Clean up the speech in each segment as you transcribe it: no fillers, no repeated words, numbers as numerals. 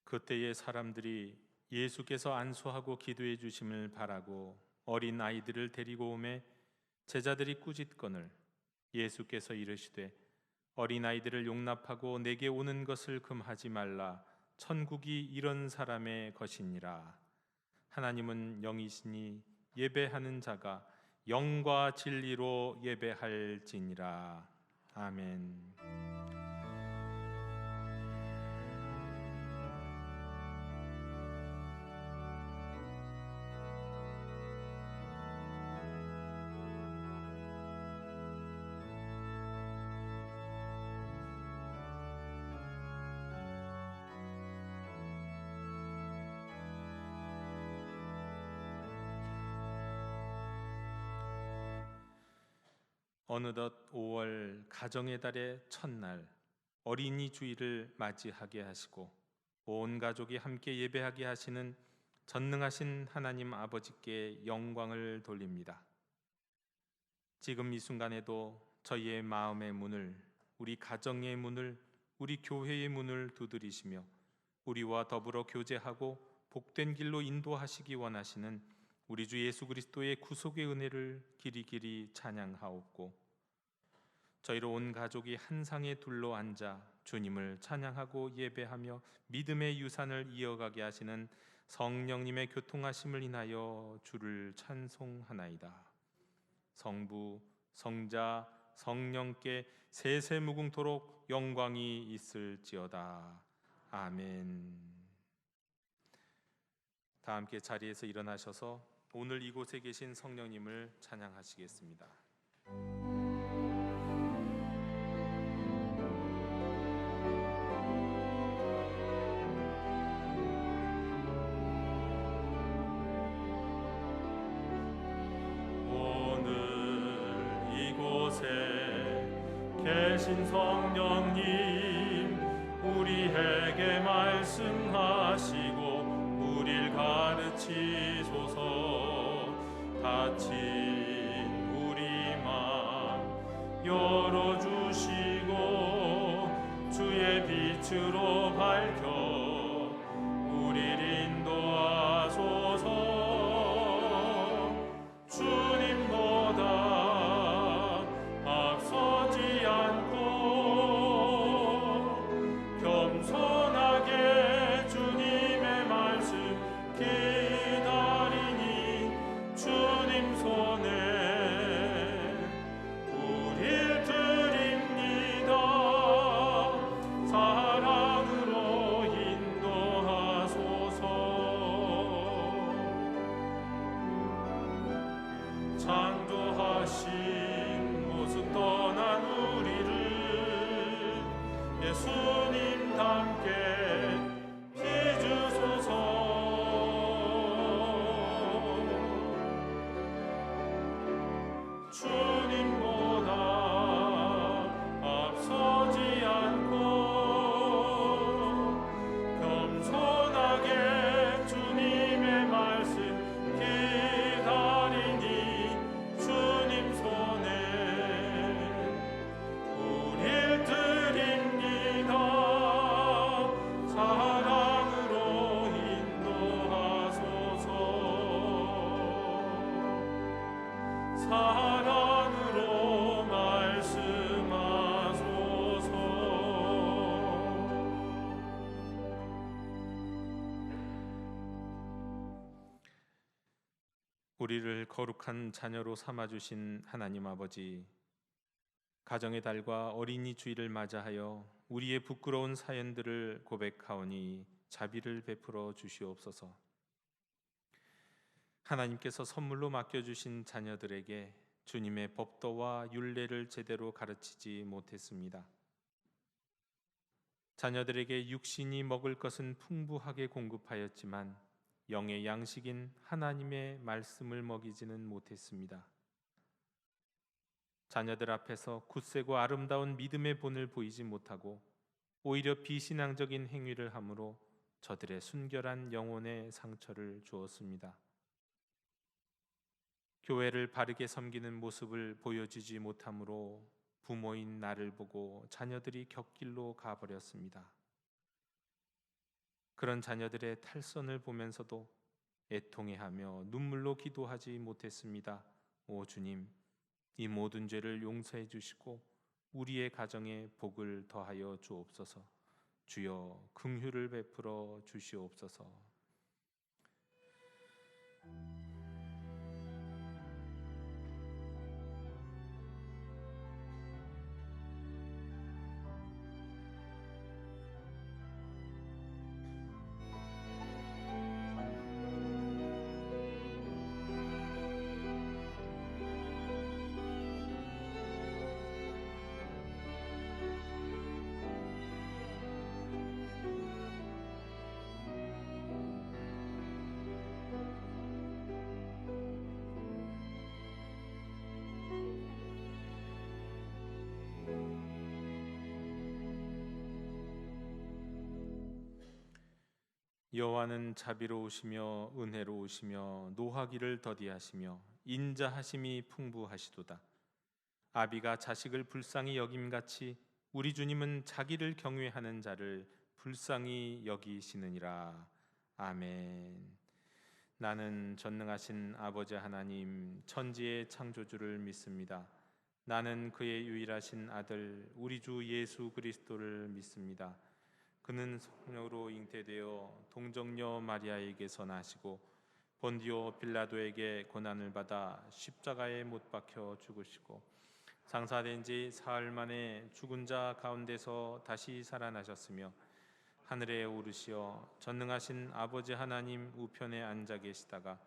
그때의 사람들이 예수께서 안수하고 기도해 주심을 바라고 어린 아이들을 데리고 오매 제자들이 꾸짖거늘 예수께서 이르시되 어린 아이들을 용납하고 내게 오는 것을 금하지 말라. 천국이 이런 사람의 것이니라. 하나님은 영이시니 예배하는 자가 영과 진리로 예배할지니라. 아멘. 어느덧 5월 가정의 달의 첫날 어린이 주일을 맞이하게 하시고 온 가족이 함께 예배하게 하시는 전능하신 하나님 아버지께 영광을 돌립니다. 지금 이 순간에도 저희의 마음의 문을, 우리 가정의 문을, 우리 교회의 문을 두드리시며 우리와 더불어 교제하고 복된 길로 인도하시기 원하시는 우리 주 예수 그리스도의 구속의 은혜를 길이길이 찬양하옵고, 저희로 온 가족이 한 상에 둘러 앉아 주님을 찬양하고 예배하며 믿음의 유산을 이어가게 하시는 성령님의 교통하심을 인하여 주를 찬송하나이다. 성부, 성자, 성령께 세세무궁토록 영광이 있을지어다. 아멘. 다 함께 자리에서 일어나셔서 오늘 이곳에 계신 성령님을 찬양하시겠습니다. 계신 성령님, 우리에게 말씀하시고 우릴 가르치소서. 닫힌 우리 맘 열어주시고 주의 빛으로 밝혀 우릴 인도하소서. 창조하신 모습 떠난 우리를 예수님답게 빚으소서. 주님보다 앞서지 않고 겸손하게 주님의 말씀 기다리니 주님 손에 우릴 드립니다. 사랑으로 인도하소서. 사랑으로 말씀하소서. 우리를 거룩한 자녀로 삼아주신 하나님 아버지, 가정의 달과 어린이 주일을 맞아하여 우리의 부끄러운 사연들을 고백하오니 자비를 베풀어 주시옵소서. 하나님께서 선물로 맡겨주신 자녀들에게 주님의 법도와 율례를 제대로 가르치지 못했습니다. 자녀들에게 육신이 먹을 것은 풍부하게 공급하였지만 영의 양식인 하나님의 말씀을 먹이지는 못했습니다. 자녀들 앞에서 굳세고 아름다운 믿음의 본을 보이지 못하고 오히려 비신앙적인 행위를 함으로 저들의 순결한 영혼에 상처를 주었습니다. 교회를 바르게 섬기는 모습을 보여주지 못함으로 부모인 나를 보고 자녀들이 곁길로 가버렸습니다. 그런 자녀들의 탈선을 보면서도 애통해하며 눈물로 기도하지 못했습니다. 오 주님, 이 모든 죄를 용서해 주시고 우리의 가정에 복을 더하여 주옵소서. 주여 긍휼을 베풀어 주시옵소서. 여호와는 자비로우시며 은혜로우시며 노하기를 더디하시며 인자하심이 풍부하시도다. 아비가 자식을 불쌍히 여김같이 우리 주님은 자기를 경외하는 자를 불쌍히 여기시느니라. 아멘. 나는 전능하신 아버지 하나님 천지의 창조주를 믿습니다. 나는 그의 유일하신 아들 우리 주 예수 그리스도를 믿습니다. 그는 성령으로 잉태되어 동정녀 마리아에게서 나시고 본디오 빌라도에게 고난을 받아 십자가에 못 박혀 죽으시고 장사된 지 사흘 만에 죽은 자 가운데서 다시 살아나셨으며 하늘에 오르시어 전능하신 아버지 하나님 우편에 앉아 계시다가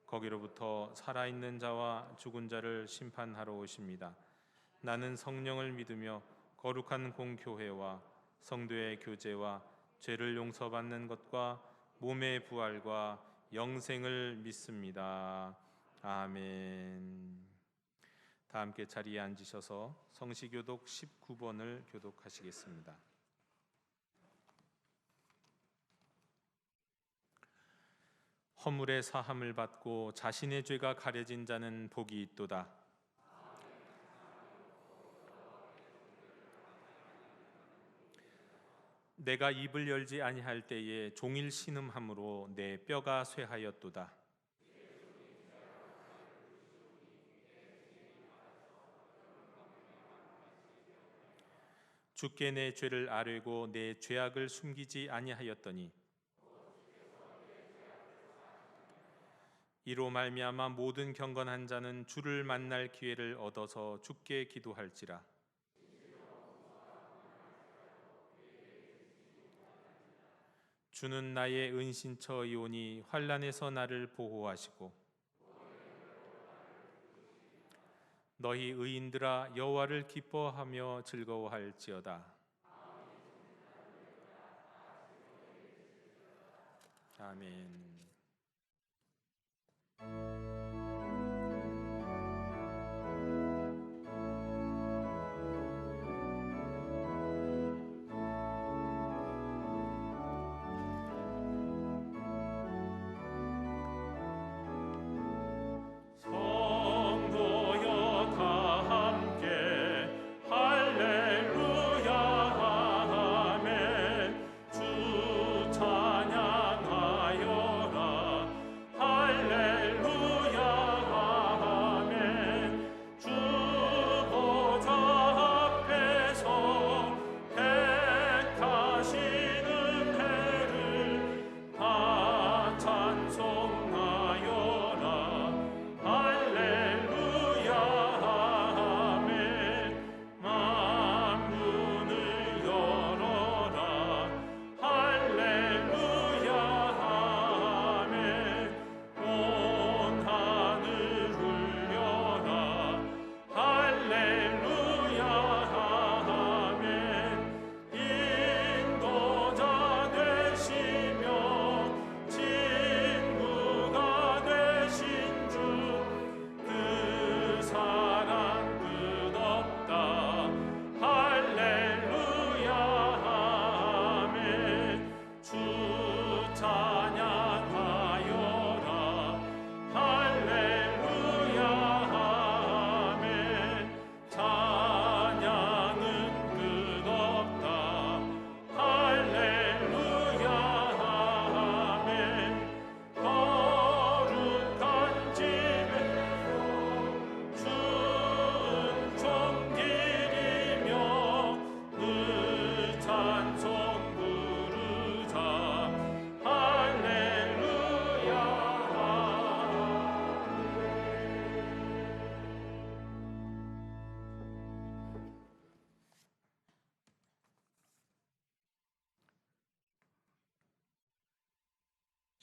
거기로부터 살아있는 자와 죽은 자를 심판하러 오십니다. 나는 성령을 믿으며 거룩한 공교회와 성도의 교제와 죄를 용서받는 것과 몸의 부활과 영생을 믿습니다. 아멘. 다 함께 자리에 앉으셔서 성시교독 19번을 교독하시겠습니다. 허물의 사함을 받고 자신의 죄가 가려진 자는 복이 있도다. 내가 입을 열지 아니할 때에 종일 신음함으로 내 뼈가 쇠하였도다. 주께 내 죄를 아뢰고 내 죄악을 숨기지 아니하였더니 이로 말미암아 모든 경건한 자는 주를 만날 기회를 얻어서 주께 기도할지라. 주는 나의 은신처이오니 환난에서 나를 보호하시고 너희 의인들아 여호와를 기뻐하며 즐거워할지어다. 아멘. 찬양하여라 할렐루야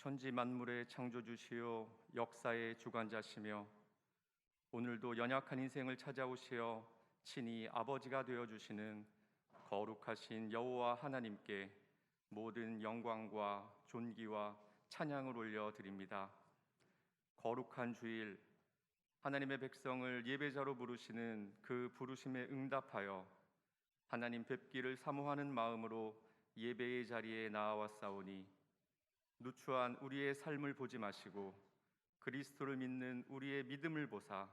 천지 만물의 창조주시요 역사의 주관자시며 오늘도 연약한 인생을 찾아오시어 친히 아버지가 되어주시는 거룩하신 여호와 하나님께 모든 영광과 존귀와 찬양을 올려드립니다. 거룩한 주일 하나님의 백성을 예배자로 부르시는 그 부르심에 응답하여 하나님 뵙기를 사모하는 마음으로 예배의 자리에 나아왔사오니 누추한 우리의 삶을 보지 마시고 그리스도를 믿는 우리의 믿음을 보사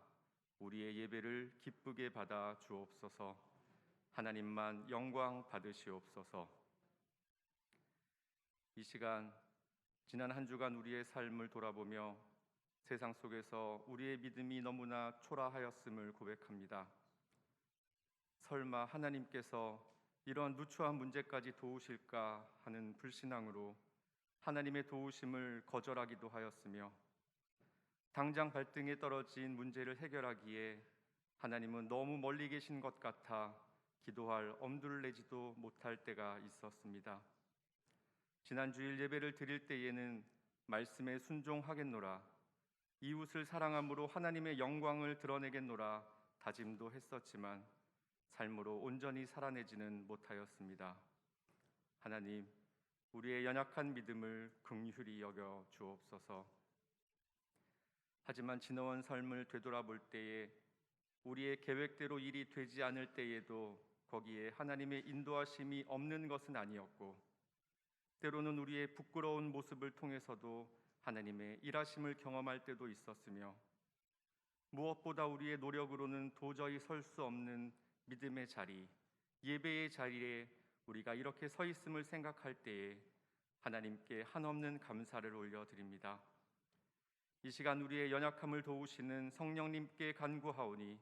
우리의 예배를 기쁘게 받아 주옵소서. 하나님만 영광 받으시옵소서. 이 시간 지난 한 주간 우리의 삶을 돌아보며 세상 속에서 우리의 믿음이 너무나 초라하였음을 고백합니다. 설마 하나님께서 이런 누추한 문제까지 도우실까 하는 불신앙으로 하나님의 도우심을 거절하기도 하였으며 당장 발등에 떨어진 문제를 해결하기에 하나님은 너무 멀리 계신 것 같아 기도할 엄두를 내지도 못할 때가 있었습니다. 지난 주일 예배를 드릴 때에는 말씀에 순종하겠노라, 이웃을 사랑함으로 하나님의 영광을 드러내겠노라 다짐도 했었지만 삶으로 온전히 살아내지는 못하였습니다. 하나님, 우리의 연약한 믿음을 긍휼히 여겨 주옵소서. 하지만 지나온 삶을 되돌아볼 때에 우리의 계획대로 일이 되지 않을 때에도 거기에 하나님의 인도하심이 없는 것은 아니었고, 때로는 우리의 부끄러운 모습을 통해서도 하나님의 일하심을 경험할 때도 있었으며, 무엇보다 우리의 노력으로는 도저히 설 수 없는 믿음의 자리, 예배의 자리에 우리가 이렇게 서 있음을 생각할 때에 하나님께 한없는 감사를 올려드립니다. 이 시간 우리의 연약함을 도우시는 성령님께 간구하오니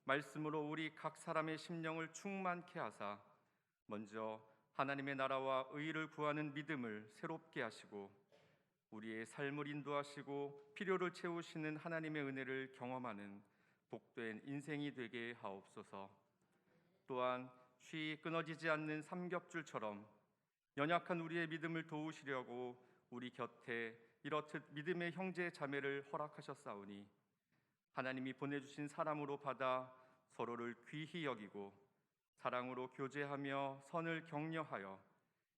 말씀으로 우리 각 사람의 심령을 충만케 하사 먼저 하나님의 나라와 의를 구하는 믿음을 새롭게 하시고 우리의 삶을 인도하시고 필요를 채우시는 하나님의 은혜를 경험하는 복된 인생이 되게 하옵소서. 또한 쉬 끊어지지 않는 삼겹줄처럼 연약한 우리의 믿음을 도우시려고 우리 곁에 이렇듯 믿음의 형제 자매를 허락하셨사오니 하나님이 보내주신 사람으로 받아 서로를 귀히 여기고 사랑으로 교제하며 선을 격려하여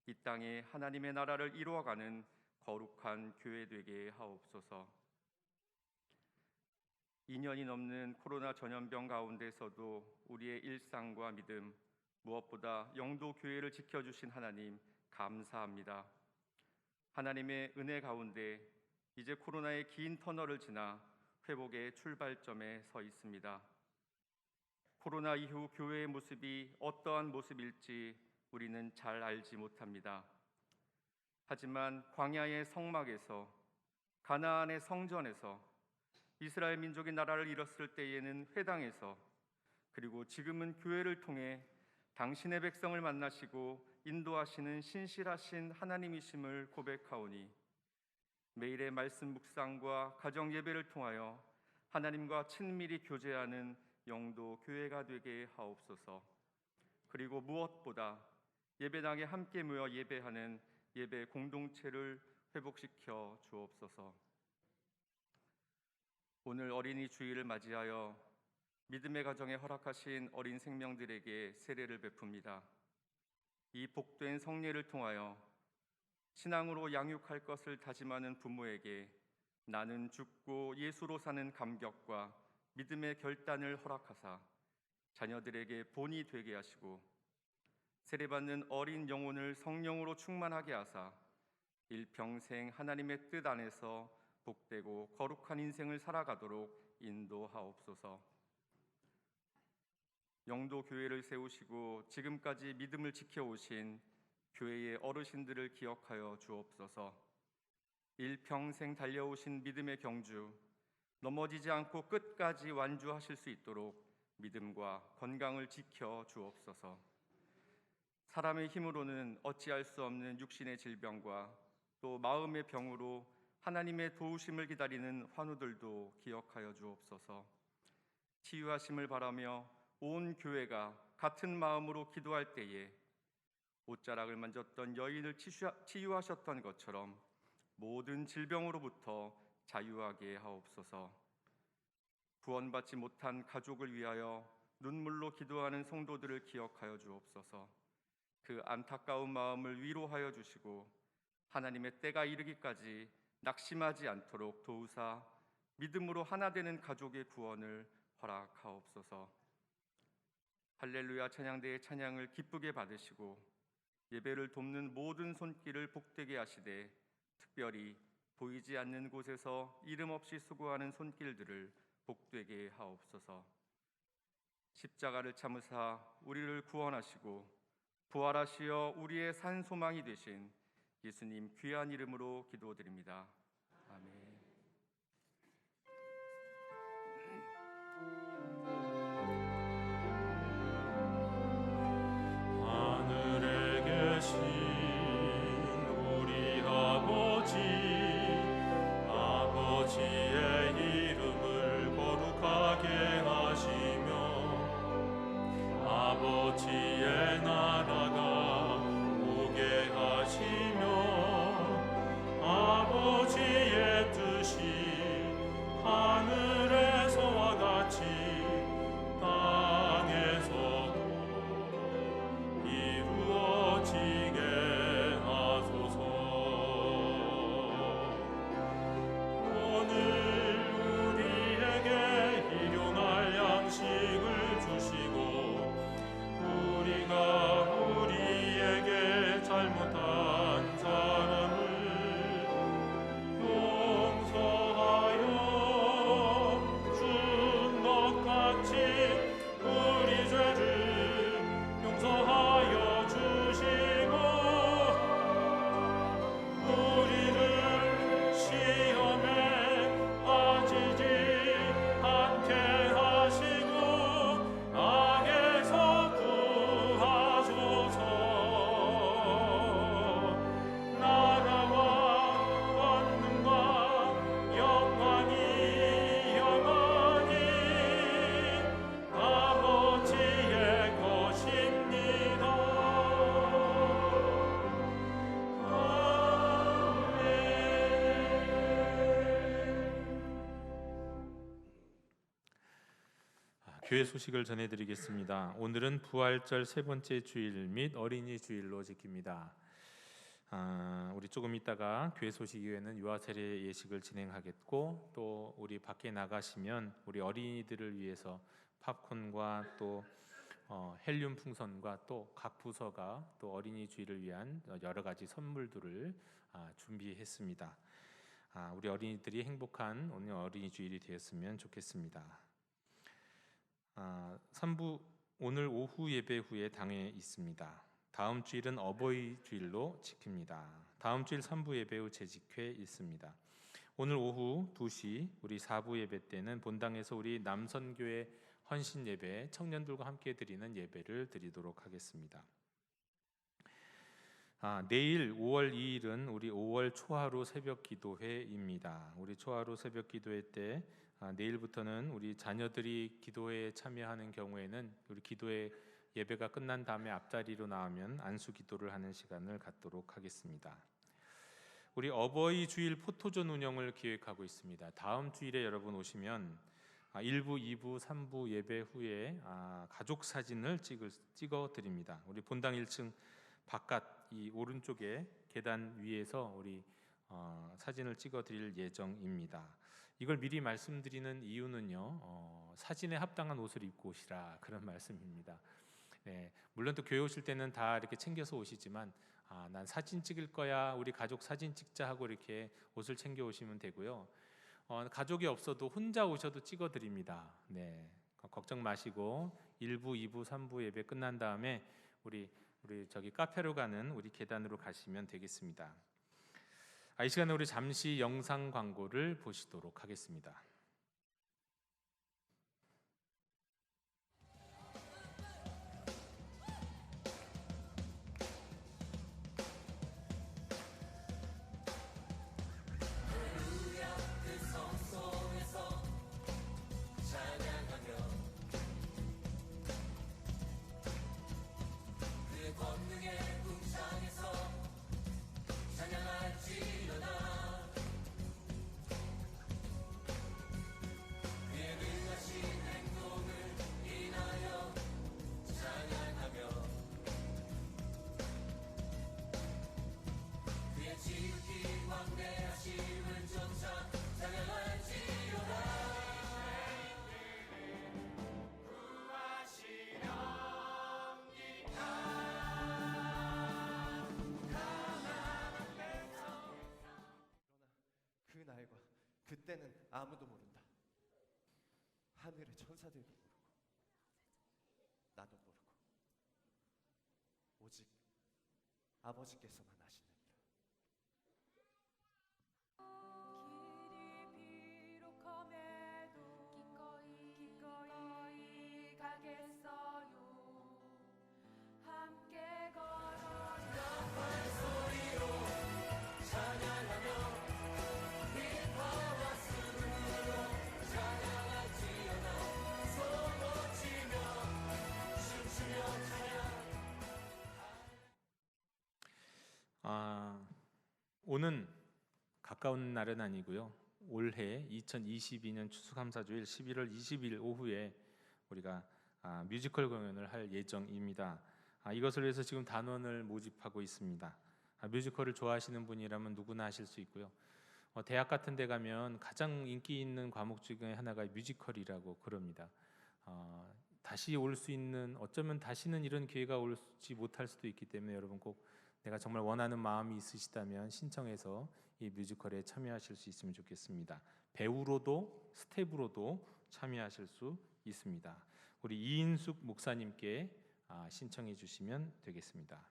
이 땅에 하나님의 나라를 이루어가는 거룩한 교회 되게 하옵소서. 2년이 넘는 코로나 전염병 가운데서도 우리의 일상과 믿음, 무엇보다 영도 교회를 지켜주신 하나님 감사합니다. 하나님의 은혜 가운데 이제 코로나의 긴 터널을 지나 회복의 출발점에 서 있습니다. 코로나 이후 교회의 모습이 어떠한 모습일지 우리는 잘 알지 못합니다. 하지만 광야의 성막에서, 가나안의 성전에서, 이스라엘 민족이 나라를 이뤘을 때에는 회당에서, 그리고 지금은 교회를 통해 당신의 백성을 만나시고 인도하시는 신실하신 하나님이심을 고백하오니 매일의 말씀 묵상과 가정 예배를 통하여 하나님과 친밀히 교제하는 영도 교회가 되게 하옵소서. 그리고 무엇보다 예배당에 함께 모여 예배하는 예배 공동체를 회복시켜 주옵소서. 오늘 어린이 주일을 맞이하여 믿음의 가정에 허락하신 어린 생명들에게 세례를 베풉니다. 이 복된 성례를 통하여 신앙으로 양육할 것을 다짐하는 부모에게 나는 죽고 예수로 사는 감격과 믿음의 결단을 허락하사 자녀들에게 본이 되게 하시고 세례받는 어린 영혼을 성령으로 충만하게 하사 일평생 하나님의 뜻 안에서 복되고 거룩한 인생을 살아가도록 인도하옵소서. 영도 교회를 세우시고 지금까지 믿음을 지켜오신 교회의 어르신들을 기억하여 주옵소서. 일평생 달려오신 믿음의 경주, 넘어지지 않고 끝까지 완주하실 수 있도록 믿음과 건강을 지켜 주옵소서. 사람의 힘으로는 어찌할 수 없는 육신의 질병과 또 마음의 병으로 하나님의 도우심을 기다리는 환우들도 기억하여 주옵소서. 치유하심을 바라며 온 교회가 같은 마음으로 기도할 때에 옷자락을 만졌던 여인을 치유하셨던 것처럼 모든 질병으로부터 자유하게 하옵소서. 구원받지 못한 가족을 위하여 눈물로 기도하는 성도들을 기억하여 주옵소서. 그 안타까운 마음을 위로하여 주시고 하나님의 때가 이르기까지 낙심하지 않도록 도우사 믿음으로 하나 되는 가족의 구원을 허락하옵소서. 할렐루야 찬양대의 찬양을 기쁘게 받으시고 예배를 돕는 모든 손길을 복되게 하시되 특별히 보이지 않는 곳에서 이름 없이 수고하는 손길들을 복되게 하옵소서. 십자가를 참으사 우리를 구원하시고 부활하시어 우리의 산 소망이 되신 예수님 귀한 이름으로 기도드립니다. 아멘. 하늘에 계신 우리 아버지의 이름을 거룩하게 하시며 아버지의 나라가 오게 하시며 아버지의 뜻이 하늘에서와 같이 땅에서도 이루어지게 하소서. 오늘 우리에게 일용할 양식을 주시고 우리가 우리에게 잘못한 사람을 용서하여 준 것 같이 우리 죄를 용서하여 주시고 우리를 시험에 빠지지 않게 하시고 악에서 구하소서. 나라와 권능과 영광이 영원히 아버지의 것입니다. 교회 소식을 전해드리겠습니다. 오늘은 부활절 세 번째 주일 및 어린이 주일로 지킵니다. 우리 조금 있다가 교회 소식 이후에는 유아 세례 예식을 진행하겠고 또 우리 밖에 나가시면 우리 어린이들을 위해서 팝콘과 또 헬륨 풍선과 또 각 부서가 또 어린이 주일을 위한 여러 가지 선물들을 준비했습니다. 우리 어린이들이 행복한 오늘 어린이 주일이 되었으면 좋겠습니다. 3부 오늘 오후 예배 후에 당회 있습니다. 다음 주일은 어버이 주일로 지킵니다. 다음 주일 3부 예배 후 재직회 있습니다. 오늘 오후 2시 우리 4부 예배 때는 본당에서 우리 남선교회 헌신 예배 청년들과 함께 드리는 예배를 드리도록 하겠습니다. 내일 5월 2일은 우리 5월 초하루 새벽 기도회입니다. 우리 초하루 새벽 기도회 때 내일부터는 우리 자녀들이 기도회에 참여하는 경우에는 우리 기도회 예배가 끝난 다음에 앞자리로 나오면 안수 기도를 하는 시간을 갖도록 하겠습니다. 우리 어버이 주일 포토존 운영을 기획하고 있습니다. 다음 주일에 여러분 오시면 1부, 2부, 3부 예배 후에 가족 사진을 찍어 드립니다. 우리 본당 1층 바깥 이 오른쪽에 계단 위에서 우리 사진을 찍어 드릴 예정입니다. 이걸 미리 말씀드리는 이유는요, 사진에 합당한 옷을 입고 오시라 그런 말씀입니다. 네, 물론 또 교회 오실 때는 다 이렇게 챙겨서 오시지만 난 사진 찍을 거야, 우리 가족 사진 찍자 하고 이렇게 옷을 챙겨 오시면 되고요. 가족이 없어도 혼자 오셔도 찍어 드립니다. 네, 걱정 마시고 1부, 2부, 3부 예배 끝난 다음에 우리 저기 카페로 가는 우리 계단으로 가시면 되겠습니다. 이 시간에 우리 잠시 영상 광고를 보시도록 하겠습니다. 권능의 궁창에서 찬양할지어다. 미래는 아무도 모른다. 하늘의 천사들도 모르고 나도 모르고 오직 아버지께서만 아시느니라. 길이 비록 험해도 기꺼이 가겠어요. 함께 걸어 영광 소리로 찬양하며 기뻐와 승으로 찬양할지어다. 소고치며 춤추며 찬양. 오는 가까운 날은 아니고요. 올해 2022년 추수감사주일 11월 20일 오후에 우리가 뮤지컬 공연을 할 예정입니다. 이것을 위해서 지금 단원을 모집하고 있습니다. 뮤지컬을 좋아하시는 분이라면 누구나 하실 수 있고요. 대학 같은 데 가면 가장 인기 있는 과목 중에 하나가 뮤지컬이라고 그럽니다. 다시 올 수 있는, 어쩌면 다시는 이런 기회가 오지 못할 수도 있기 때문에 여러분 꼭 내가 정말 원하는 마음이 있으시다면 신청해서 이 뮤지컬에 참여하실 수 있으면 좋겠습니다. 배우로도 스텝으로도 참여하실 수 있습니다. 우리 이인숙 목사님께 신청해 주시면 되겠습니다.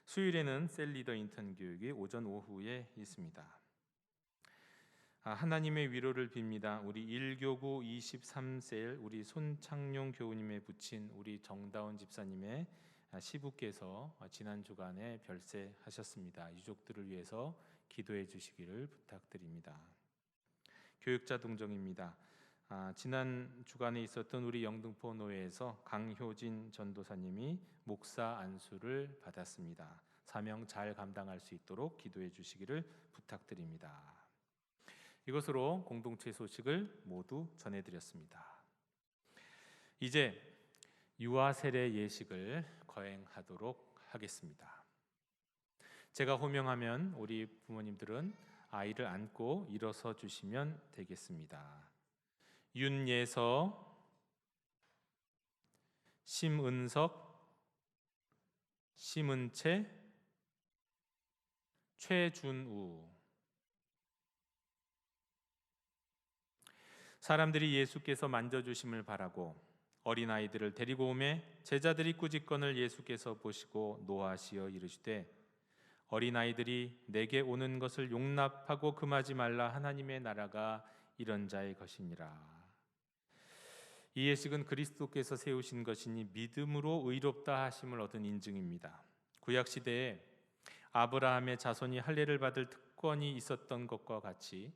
수요일에는 셀리더 인턴 교육이 오전 오후에 있습니다. 하나님의 위로를 빕니다. 우리 1교구 23셀 우리 손창용 교우님의 부친 우리 정다운 집사님의 시부께서 지난 주간에 별세하셨습니다. 유족들을 위해서 기도해 주시기를 부탁드립니다. 교육자 동정입니다. 지난 주간에 있었던 우리 영등포 노회에서 강효진 전도사님이 목사 안수를 받았습니다. 사명 잘 감당할 수 있도록 기도해 주시기를 부탁드립니다. 이것으로 공동체 소식을 모두 전해드렸습니다. 이제 유아 세례 예식을 거행하도록 하겠습니다. 제가 호명하면 우리 부모님들은 아이를 안고 일어서 주시면 되겠습니다. 윤예서, 심은석, 심은채, 최준우. 사람들이 예수께서 만져주심을 바라고 어린아이들을 데리고 오매 제자들이 꾸짖건을 예수께서 보시고 노하시어 이르시되 어린아이들이 내게 오는 것을 용납하고 금하지 말라. 하나님의 나라가 이런 자의 것이니라. 이 예식은 그리스도께서 세우신 것이니 믿음으로 의롭다 하심을 얻은 인증입니다. 구약 시대에 아브라함의 자손이 할례를 받을 특권이 있었던 것과 같이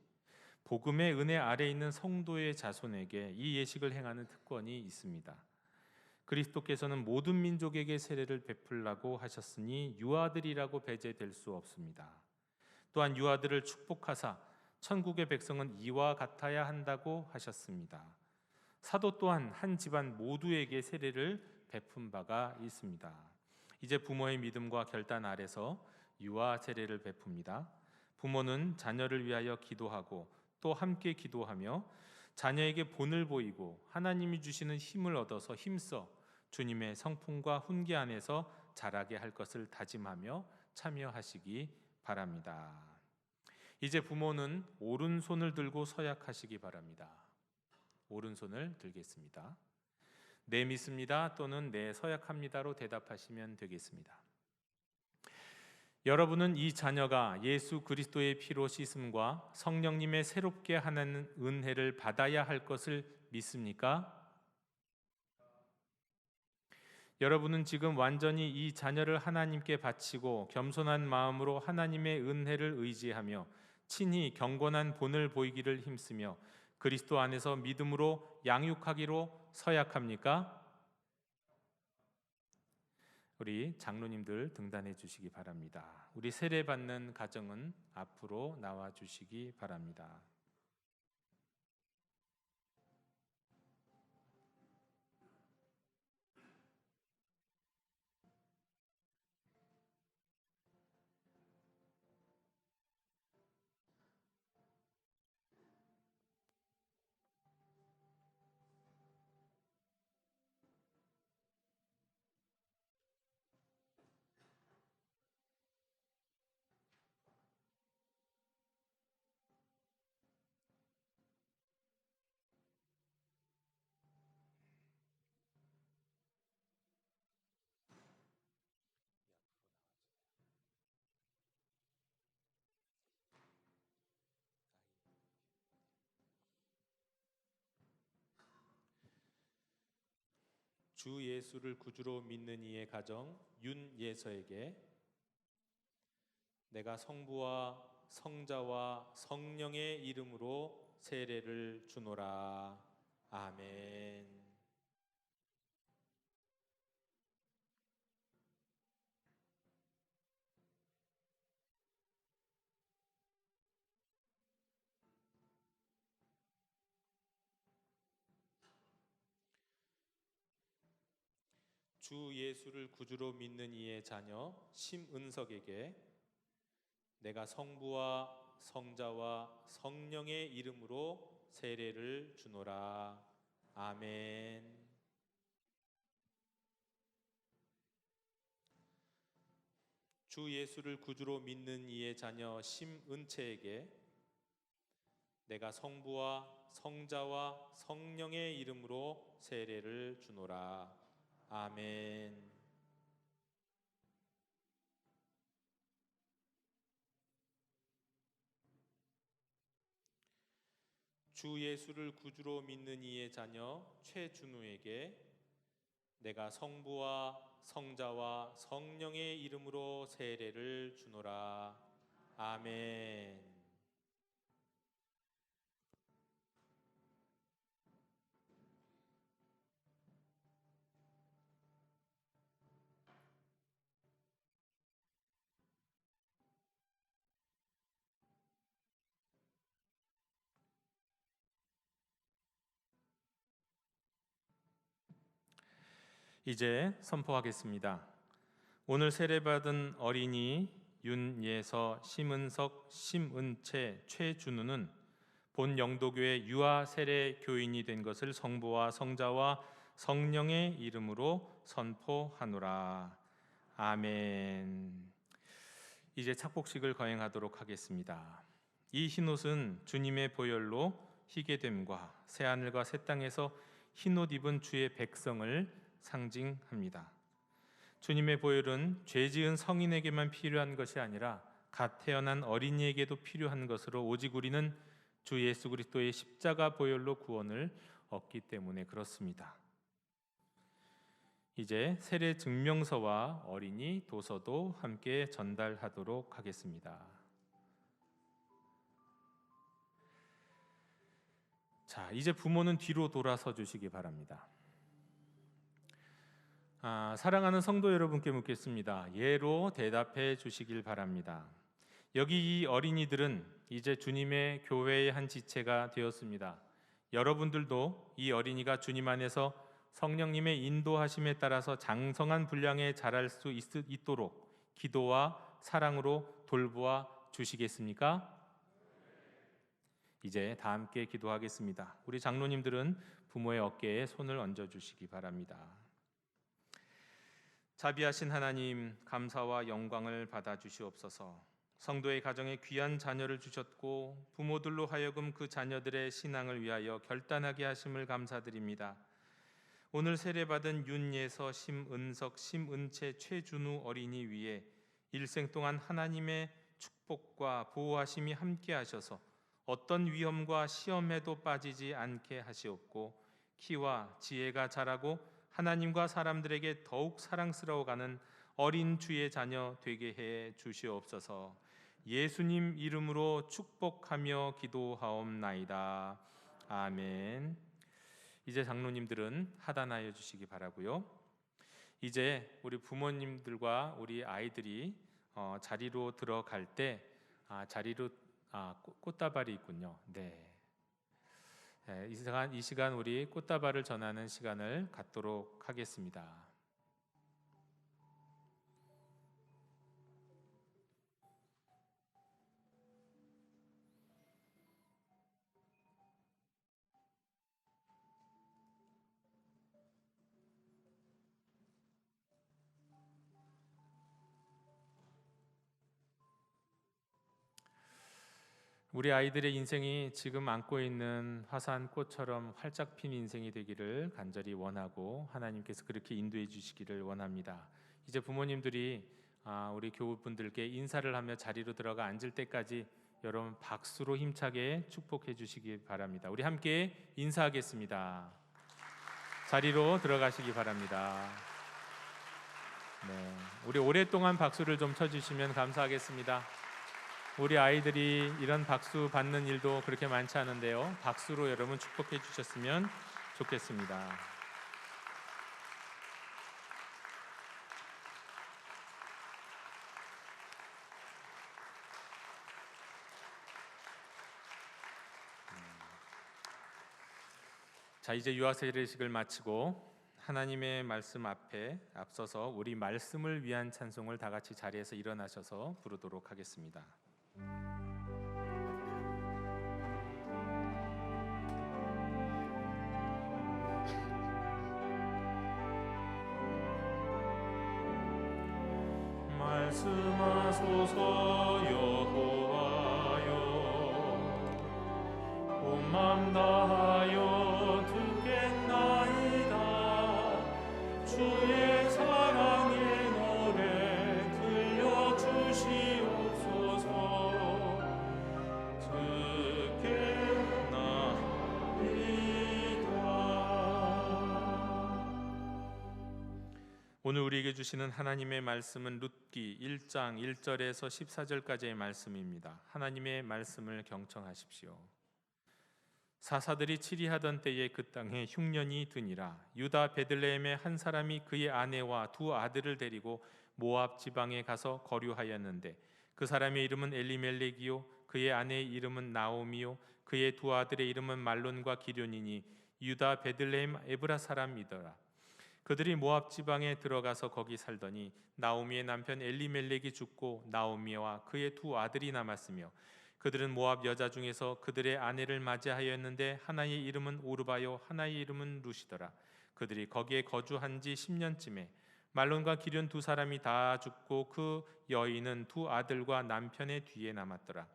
복음의 은혜 아래 있는 성도의 자손에게 이 예식을 행하는 특권이 있습니다. 그리스도께서는 모든 민족에게 세례를 베풀라고 하셨으니 유아들이라고 배제될 수 없습니다. 또한 유아들을 축복하사 천국의 백성은 이와 같아야 한다고 하셨습니다. 사도 또한 한 집안 모두에게 세례를 베푼 바가 있습니다. 이제 부모의 믿음과 결단 아래서 유아 세례를 베풉니다. 부모는 자녀를 위하여 기도하고 또 함께 기도하며 자녀에게 본을 보이고 하나님이 주시는 힘을 얻어서 힘써 주님의 성품과 훈계 안에서 자라게 할 것을 다짐하며 참여하시기 바랍니다. 이제 부모는 오른손을 들고 서약하시기 바랍니다. 오른손을 들겠습니다. 네 믿습니다 또는 네 서약합니다로 대답하시면 되겠습니다. 여러분은 이 자녀가 예수 그리스도의 피로 씻음과 성령님의 새롭게 하는 은혜를 받아야 할 것을 믿습니까? 여러분은 지금 완전히 이 자녀를 하나님께 바치고 겸손한 마음으로 하나님의 은혜를 의지하며 친히 경건한 본을 보이기를 힘쓰며 그리스도 안에서 믿음으로 양육하기로 서약합니까? 우리 장로님들 등단해 주시기 바랍니다. 우리 세례 받는 가정은 앞으로 나와 주시기 바랍니다. 주 예수를 구주로 믿는 이의 가정 윤예서에게 내가 성부와 성자와 성령의 이름으로 세례를 주노라. 아멘. 주 예수를 구주로 믿는 이의 자녀 심은석에게 내가 성부와 성자와 성령의 이름으로 세례를 주노라. 아멘. 주 예수를 구주로 믿는 이의 자녀 심은채에게 내가 성부와 성자와 성령의 이름으로 세례를 주노라. 아멘. 주 예수를 구주로 믿는 이의 자녀 최준우에게 내가 성부와 성자와 성령의 이름으로 세례를 주노라. 아멘. 이제 선포하겠습니다. 오늘 세례받은 어린이 윤예서, 심은석, 심은채, 최준우는 본 영도교회 유아 세례 교인이 된 것을 성부와 성자와 성령의 이름으로 선포하노라. 아멘. 이제 착복식을 거행하도록 하겠습니다. 이 흰옷은 주님의 보혈로 희게 됨과 새하늘과 새 땅에서 흰옷 입은 주의 백성을 상징합니다. 주님의 보혈은 죄 지은 성인에게만 필요한 것이 아니라 갓 태어난 어린이에게도 필요한 것으로 오직 우리는 주 예수 그리스도의 십자가 보혈로 구원을 얻기 때문에 그렇습니다. 이제 세례 증명서와 어린이 도서도 함께 전달하도록 하겠습니다. 자, 이제 부모는 뒤로 돌아서 주시기 바랍니다. 사랑하는 성도 여러분께 묻겠습니다. 예로 대답해 주시길 바랍니다. 여기 이 어린이들은 이제 주님의 교회의 한 지체가 되었습니다. 여러분들도 이 어린이가 주님 안에서 성령님의 인도하심에 따라서 장성한 분량에 자랄 수 있도록 기도와 사랑으로 돌보아 주시겠습니까? 이제 다 함께 기도하겠습니다. 우리 장로님들은 부모의 어깨에 손을 얹어 주시기 바랍니다. 자비하신 하나님, 감사와 영광을 받아 주시옵소서. 성도의 가정에 귀한 자녀를 주셨고 부모들로 하여금 그 자녀들의 신앙을 위하여 결단하게 하심을 감사드립니다. 오늘 세례받은 윤예서, 심은석, 심은채, 최준우 어린이 위에 일생 동안 하나님의 축복과 보호하심이 함께 하셔서 어떤 위험과 시험에도 빠지지 않게 하시옵고 키와 지혜가 자라고 하나님과 사람들에게 더욱 사랑스러워가는 어린 주의 자녀 되게 해 주시옵소서. 예수님 이름으로 축복하며 기도하옵나이다. 아멘. 이제 장로님들은 하단하여 주시기 바라고요. 이제 우리 부모님들과 우리 아이들이 자리로 들어갈 때 자리로 꽃다발이 있군요. 네. 이 시간 우리 꽃다발을 전하는 시간을 갖도록 하겠습니다. 우리 아이들의 인생이 지금 안고 있는 화사한 꽃처럼 활짝 핀 인생이 되기를 간절히 원하고 하나님께서 그렇게 인도해 주시기를 원합니다. 이제 부모님들이 우리 교우분들께 인사를 하며 자리로 들어가 앉을 때까지 여러분 박수로 힘차게 축복해 주시기 바랍니다. 우리 함께 인사하겠습니다. 자리로 들어가시기 바랍니다. 네, 우리 오랫동안 박수를 좀 쳐주시면 감사하겠습니다. 우리 아이들이 이런 박수 받는 일도 그렇게 많지 않은데요. 박수로 여러분 축복해 주셨으면 좋겠습니다. 자, 이제 유아 세례식을 마치고 하나님의 말씀 앞에 앞서서 우리 말씀을 위한 찬송을 다 같이 자리에서 일어나셔서 부르도록 하겠습니다. 말씀하소서 여호와여, 온 맘 다하여 듣겠나이다. 주의 사랑의 노래 들려주시옵소서. 듣겠나이다. 오늘 우리에게 주시는 하나님의 말씀은 룻기 1장 1절에서 14절까지의 말씀입니다. 하나님의 말씀을 경청하십시오. 사사들이 치리하던 때에 그 땅에 흉년이 드니라. 유다 베들레헴의 한 사람이 그의 아내와 두 아들을 데리고 모압 지방에 가서 거류하였는데 그 사람의 이름은 엘리멜렉이요 그의 아내의 이름은 나오미요 그의 두 아들의 이름은 말론과 기련이니 유다 베들레헴 에브라 사람이더라. 그들이 모압 지방에 들어가서 거기 살더니 나오미의 남편 엘리멜렉이 죽고 나오미와 그의 두 아들이 남았으며 그들은 모압 여자 중에서 그들의 아내를 맞이하였는데 하나의 이름은 오르바요 하나의 이름은 룻이더라. 그들이 거기에 거주한 지 10년쯤에 말론과 기련 두 사람이 다 죽고 그 여인은 두 아들과 남편의 뒤에 남았더라.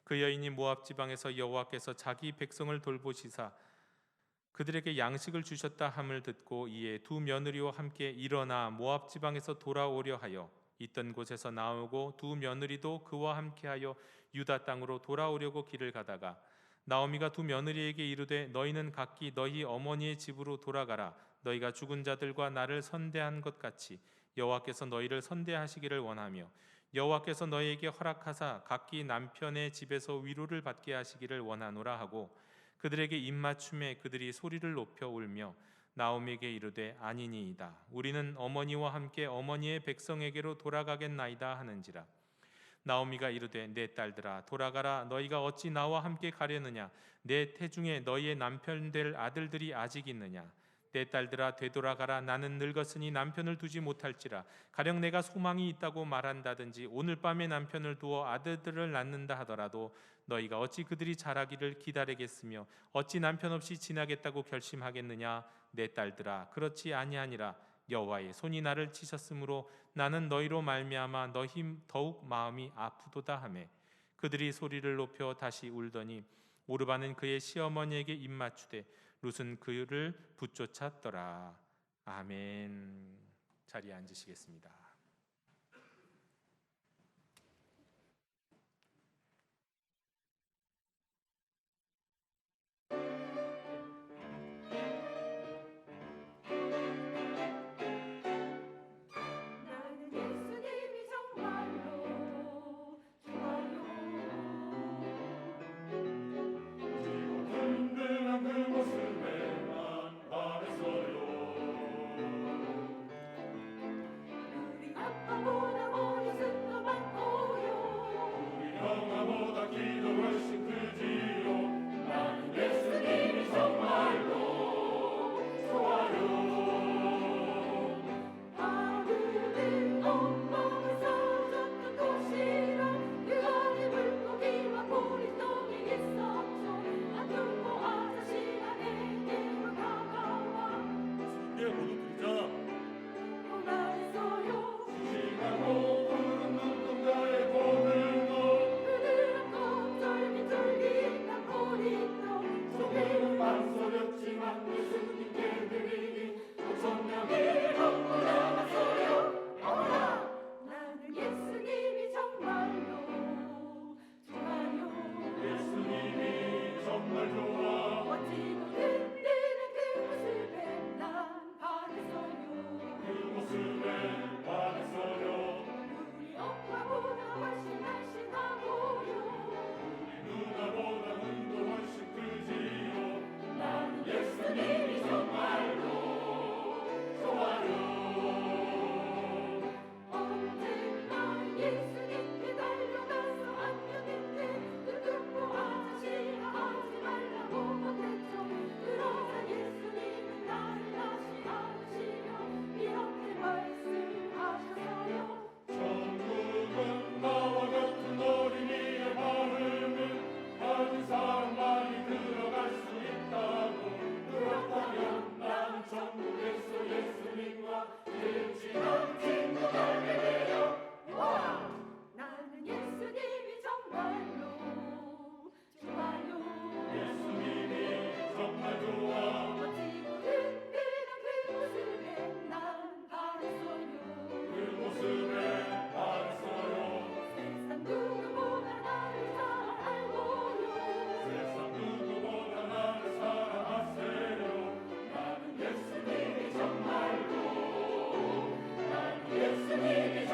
그 여인이 모압 지방에서 여호와께서 자기 백성을 돌보시사 그들에게 양식을 주셨다 함을 듣고 이에 두 며느리와 함께 일어나 모압 지방에서 돌아오려 하여 있던 곳에서 나오고 두 며느리도 그와 함께하여 유다 땅으로 돌아오려고 길을 가다가 나오미가 두 며느리에게 이르되 너희는 각기 너희 어머니의 집으로 돌아가라. 너희가 죽은 자들과 나를 선대한 것 같이 여호와께서 너희를 선대하시기를 원하며 여호와께서 너희에게 허락하사 각기 남편의 집에서 위로를 받게 하시기를 원하노라 하고 그들에게 입맞춤에 그들이 소리를 높여 울며 나오미에게 이르되 아니니이다. 우리는 어머니와 함께 어머니의 백성에게로 돌아가겠나이다 하는지라. 나오미가 이르되 내 딸들아 돌아가라. 너희가 어찌 나와 함께 가려느냐. 내 태중에 너희의 남편 될 아들들이 아직 있느냐. 내 딸들아 되돌아가라. 나는 늙었으니 남편을 두지 못할지라. 가령 내가 소망이 있다고 말한다든지 오늘 밤에 남편을 두어 아들들을 낳는다 하더라도 너희가 어찌 그들이 자라기를 기다리겠으며 어찌 남편 없이 지나겠다고 결심하겠느냐. 내 딸들아 그렇지 아니하니라. 여호와의 손이 나를 치셨으므로 나는 너희로 말미암아 너희 더욱 마음이 아프도다 하매 그들이 소리를 높여 다시 울더니 오르바는 그의 시어머니에게 입맞추되 룻은 그를 붙쫓았더라. 아멘. 자리에 앉으시겠습니다. 나는 예수님이 정말로 좋아요. 든든한 그 모습에만 반했어요. 우리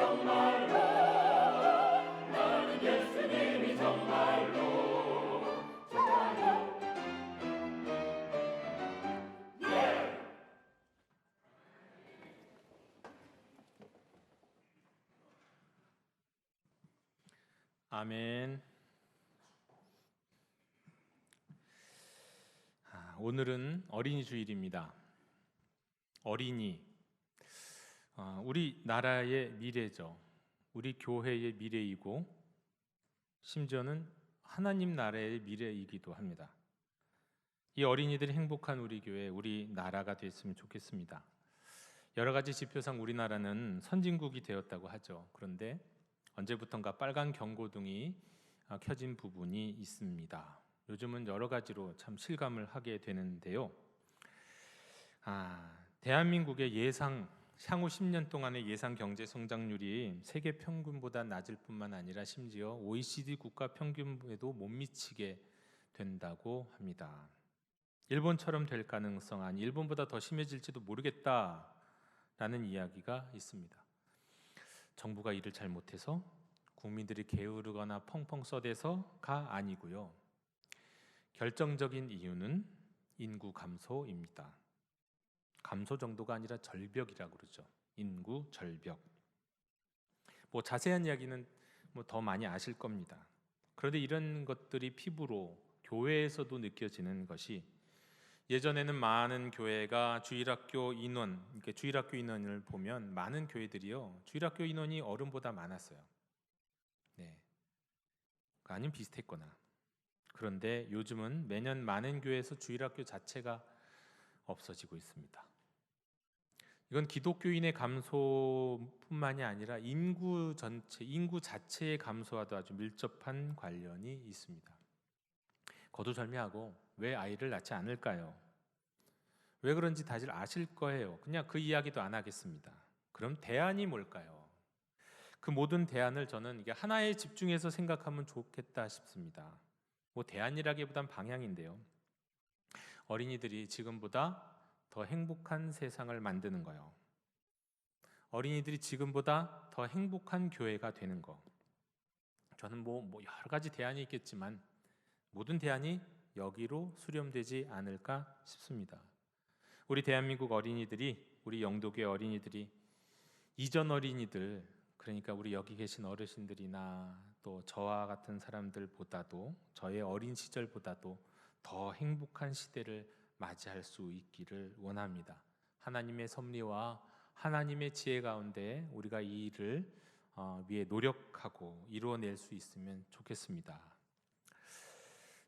정말로 나는 예수님이 정말로 좋아요. 예. 아멘. 오늘은 어린이 주일입니다. 어린이, 우리 나라의 미래죠. 우리 교회의 미래이고 심지어는 하나님 나라의 미래이기도 합니다. 이 어린이들이 행복한 우리 교회, 우리 나라가 됐으면 좋겠습니다. 여러 가지 지표상 우리나라는 선진국이 되었다고 하죠. 그런데 언제부턴가 빨간 경고등이 켜진 부분이 있습니다. 요즘은 여러 가지로 참 실감을 하게 되는데요. 대한민국의 향후 10년 동안의 예상 경제 성장률이 세계 평균보다 낮을 뿐만 아니라 심지어 OECD 국가 평균에도 못 미치게 된다고 합니다. 일본처럼 될 가능성, 아니 일본보다 더 심해질지도 모르겠다라는 이야기가 있습니다. 정부가 일을 잘못해서, 국민들이 게으르거나 펑펑 써대서가 아니고요. 결정적인 이유는 인구 감소입니다. 감소 정도가 아니라 절벽이라고 그러죠. 인구 절벽. 자세한 이야기는 더 많이 아실 겁니다. 그런데 이런 것들이 피부로 교회에서도 느껴지는 것이, 예전에는 많은 교회가 주일학교 인원, 그러니까 주일학교 인원을 보면 많은 교회들이요, 주일학교 인원이 어른보다 많았어요. 네, 아니면 비슷했거나. 그런데 요즘은 매년 많은 교회에서 주일학교 자체가 없어지고 있습니다. 이건 기독교인의 감소뿐만이 아니라 인구 자체의 감소와도 아주 밀접한 관련이 있습니다. 거두절미하고 왜 아이를 낳지 않을까요? 왜 그런지 다들 아실 거예요. 그냥 그 이야기도 안 하겠습니다. 그럼 대안이 뭘까요? 그 모든 대안을 저는 이게 하나에 집중해서 생각하면 좋겠다 싶습니다. 대안이라기보단 방향인데요. 어린이들이 지금보다 더 행복한 세상을 만드는 거요. 어린이들이 지금보다 더 행복한 교회가 되는 거. 저는 여러 가지 대안이 있겠지만 모든 대안이 여기로 수렴되지 않을까 싶습니다. 우리 대한민국 어린이들이, 우리 영도교회 어린이들이 이전 어린이들, 그러니까 우리 여기 계신 어르신들이나 또 저와 같은 사람들보다도, 저의 어린 시절보다도 더 행복한 시대를 맞이할 수 있기를 원합니다. 하나님의 섭리와 하나님의 지혜 가운데 우리가 이 일을 위해 노력하고 이루어낼 수 있으면 좋겠습니다.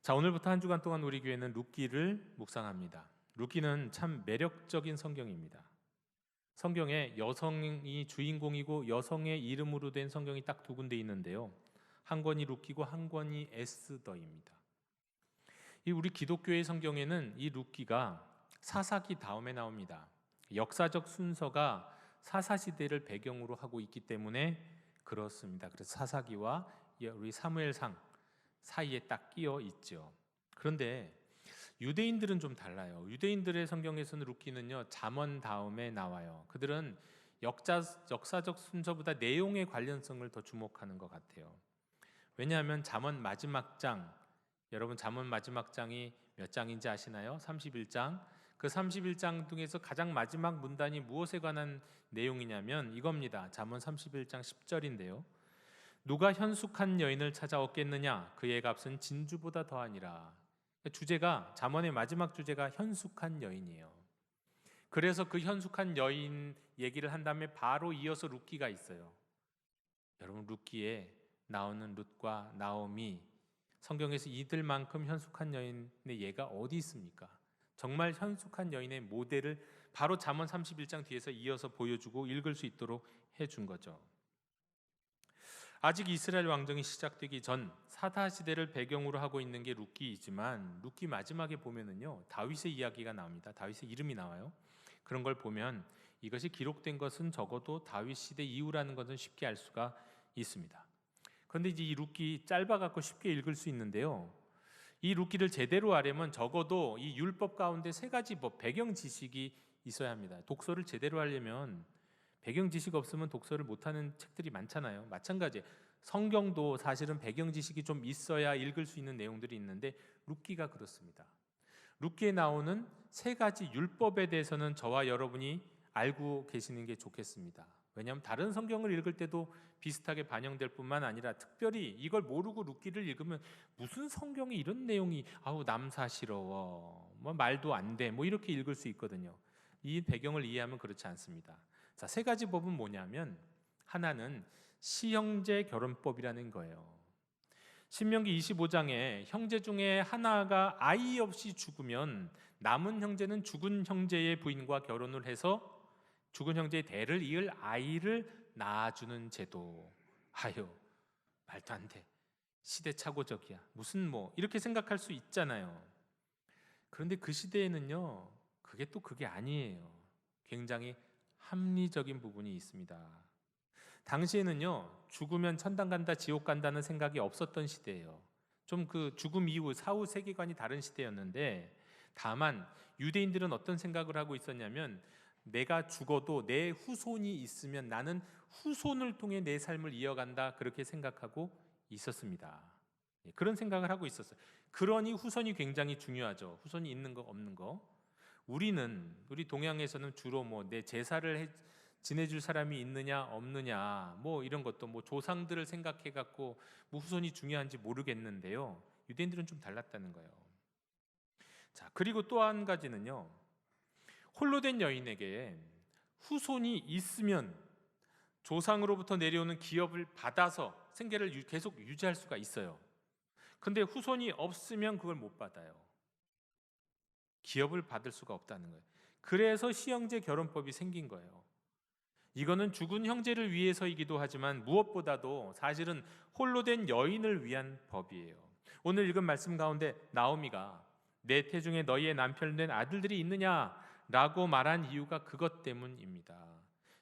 자, 오늘부터 한 주간 동안 우리 교회는 룻기를 묵상합니다. 룻기는 참 매력적인 성경입니다. 성경에 여성이 주인공이고 여성의 이름으로 된 성경이 딱 두 군데 있는데요. 한 권이 룻기고 한 권이 에스더입니다. 이 우리 기독교의 성경에는 이 룻기가 사사기 다음에 나옵니다. 역사적 순서가 사사시대를 배경으로 하고 있기 때문에 그렇습니다. 그래서 사사기와 우리 사무엘상 사이에 딱 끼어 있죠. 그런데 유대인들은 좀 달라요. 유대인들의 성경에서는 룻기는요, 잠언 다음에 나와요. 그들은 역사적 순서보다 내용의 관련성을 더 주목하는 것 같아요. 왜냐하면 잠언 마지막 장, 여러분 잠언 마지막 장이 몇 장인지 아시나요? 31장. 그 31장 중에서 가장 마지막 문단이 무엇에 관한 내용이냐면 이겁니다. 잠언 31장 10절인데요. 누가 현숙한 여인을 찾아 얻겠느냐? 그의 값은 진주보다 더하니라. 주제가, 잠언의 마지막 주제가 현숙한 여인이에요. 그래서 그 현숙한 여인 얘기를 한 다음에 바로 이어서 룻기가 있어요. 여러분, 룻기에 나오는 룻과 나오미, 성경에서 이들만큼 현숙한 여인의 예가 어디 있습니까? 정말 현숙한 여인의 모델을 바로 잠언 31장 뒤에서 이어서 보여주고 읽을 수 있도록 해준 거죠. 아직 이스라엘 왕정이 시작되기 전 사사 시대를 배경으로 하고 있는 게 룻기이지만, 룻기 마지막에 보면은요, 다윗의 이야기가 나옵니다. 다윗의 이름이 나와요. 그런 걸 보면 이것이 기록된 것은 적어도 다윗 시대 이후라는 것은 쉽게 알 수가 있습니다. 그런데 이제 이 룻기 짧아갖고 쉽게 읽을 수 있는데요, 이 룻기를 제대로 하려면 적어도 이 율법 가운데 세 가지 배경 지식이 있어야 합니다. 독서를 제대로 하려면 배경 지식 없으면 독서를 못하는 책들이 많잖아요. 마찬가지예요. 성경도 사실은 배경 지식이 좀 있어야 읽을 수 있는 내용들이 있는데 룻기가 그렇습니다. 룻기에 나오는 세 가지 율법에 대해서는 저와 여러분이 알고 계시는 게 좋겠습니다. 왜냐하면 다른 성경을 읽을 때도 비슷하게 반영될 뿐만 아니라 특별히 이걸 모르고 룻기를 읽으면 무슨 성경에 이런 내용이 남사스러워, 뭐 말도 안 돼, 뭐 이렇게 읽을 수 있거든요. 이 배경을 이해하면 그렇지 않습니다. 자, 세 가지 법은 뭐냐면 하나는 시형제 결혼법이라는 거예요. 신명기 25장에 형제 중에 하나가 아이 없이 죽으면 남은 형제는 죽은 형제의 부인과 결혼을 해서 죽은 형제의 대를 이을 아이를 낳아주는 제도. 아유, 말도 안 돼. 시대착오적이야. 무슨 뭐 이렇게 생각할 수 있잖아요. 그런데 그 시대에는요, 그게 아니에요. 굉장히 합리적인 부분이 있습니다. 당시에는요, 죽으면 천당 간다, 지옥 간다는 생각이 없었던 시대예요. 좀 그 죽음 이후 사후 세계관이 다른 시대였는데, 다만 유대인들은 어떤 생각을 하고 있었냐면, 내가 죽어도 내 후손이 있으면 나는 후손을 통해 내 삶을 이어간다, 그렇게 생각하고 있었습니다. 그런 생각을 하고 있었어요. 그러니 후손이 굉장히 중요하죠. 후손이 있는 거 없는 거. 우리 동양에서는 주로 뭐 내 제사를 지내줄 사람이 있느냐 없느냐, 뭐 이런 것도 뭐 조상들을 생각해 갖고 뭐 후손이 중요한지 모르겠는데요. 유대인들은 좀 달랐다는 거예요. 자, 그리고 또 한 가지는요, 홀로 된 여인에게 후손이 있으면 조상으로부터 내려오는 기업을 받아서 생계를 계속 유지할 수가 있어요. 근데 후손이 없으면 그걸 못 받아요. 기업을 받을 수가 없다는 거예요. 그래서 시형제 결혼법이 생긴 거예요. 이거는 죽은 형제를 위해서이기도 하지만 무엇보다도 사실은 홀로 된 여인을 위한 법이에요. 오늘 읽은 말씀 가운데 나오미가 내 태중에 너희의 남편 된 아들들이 있느냐라고 말한 이유가 그것 때문입니다.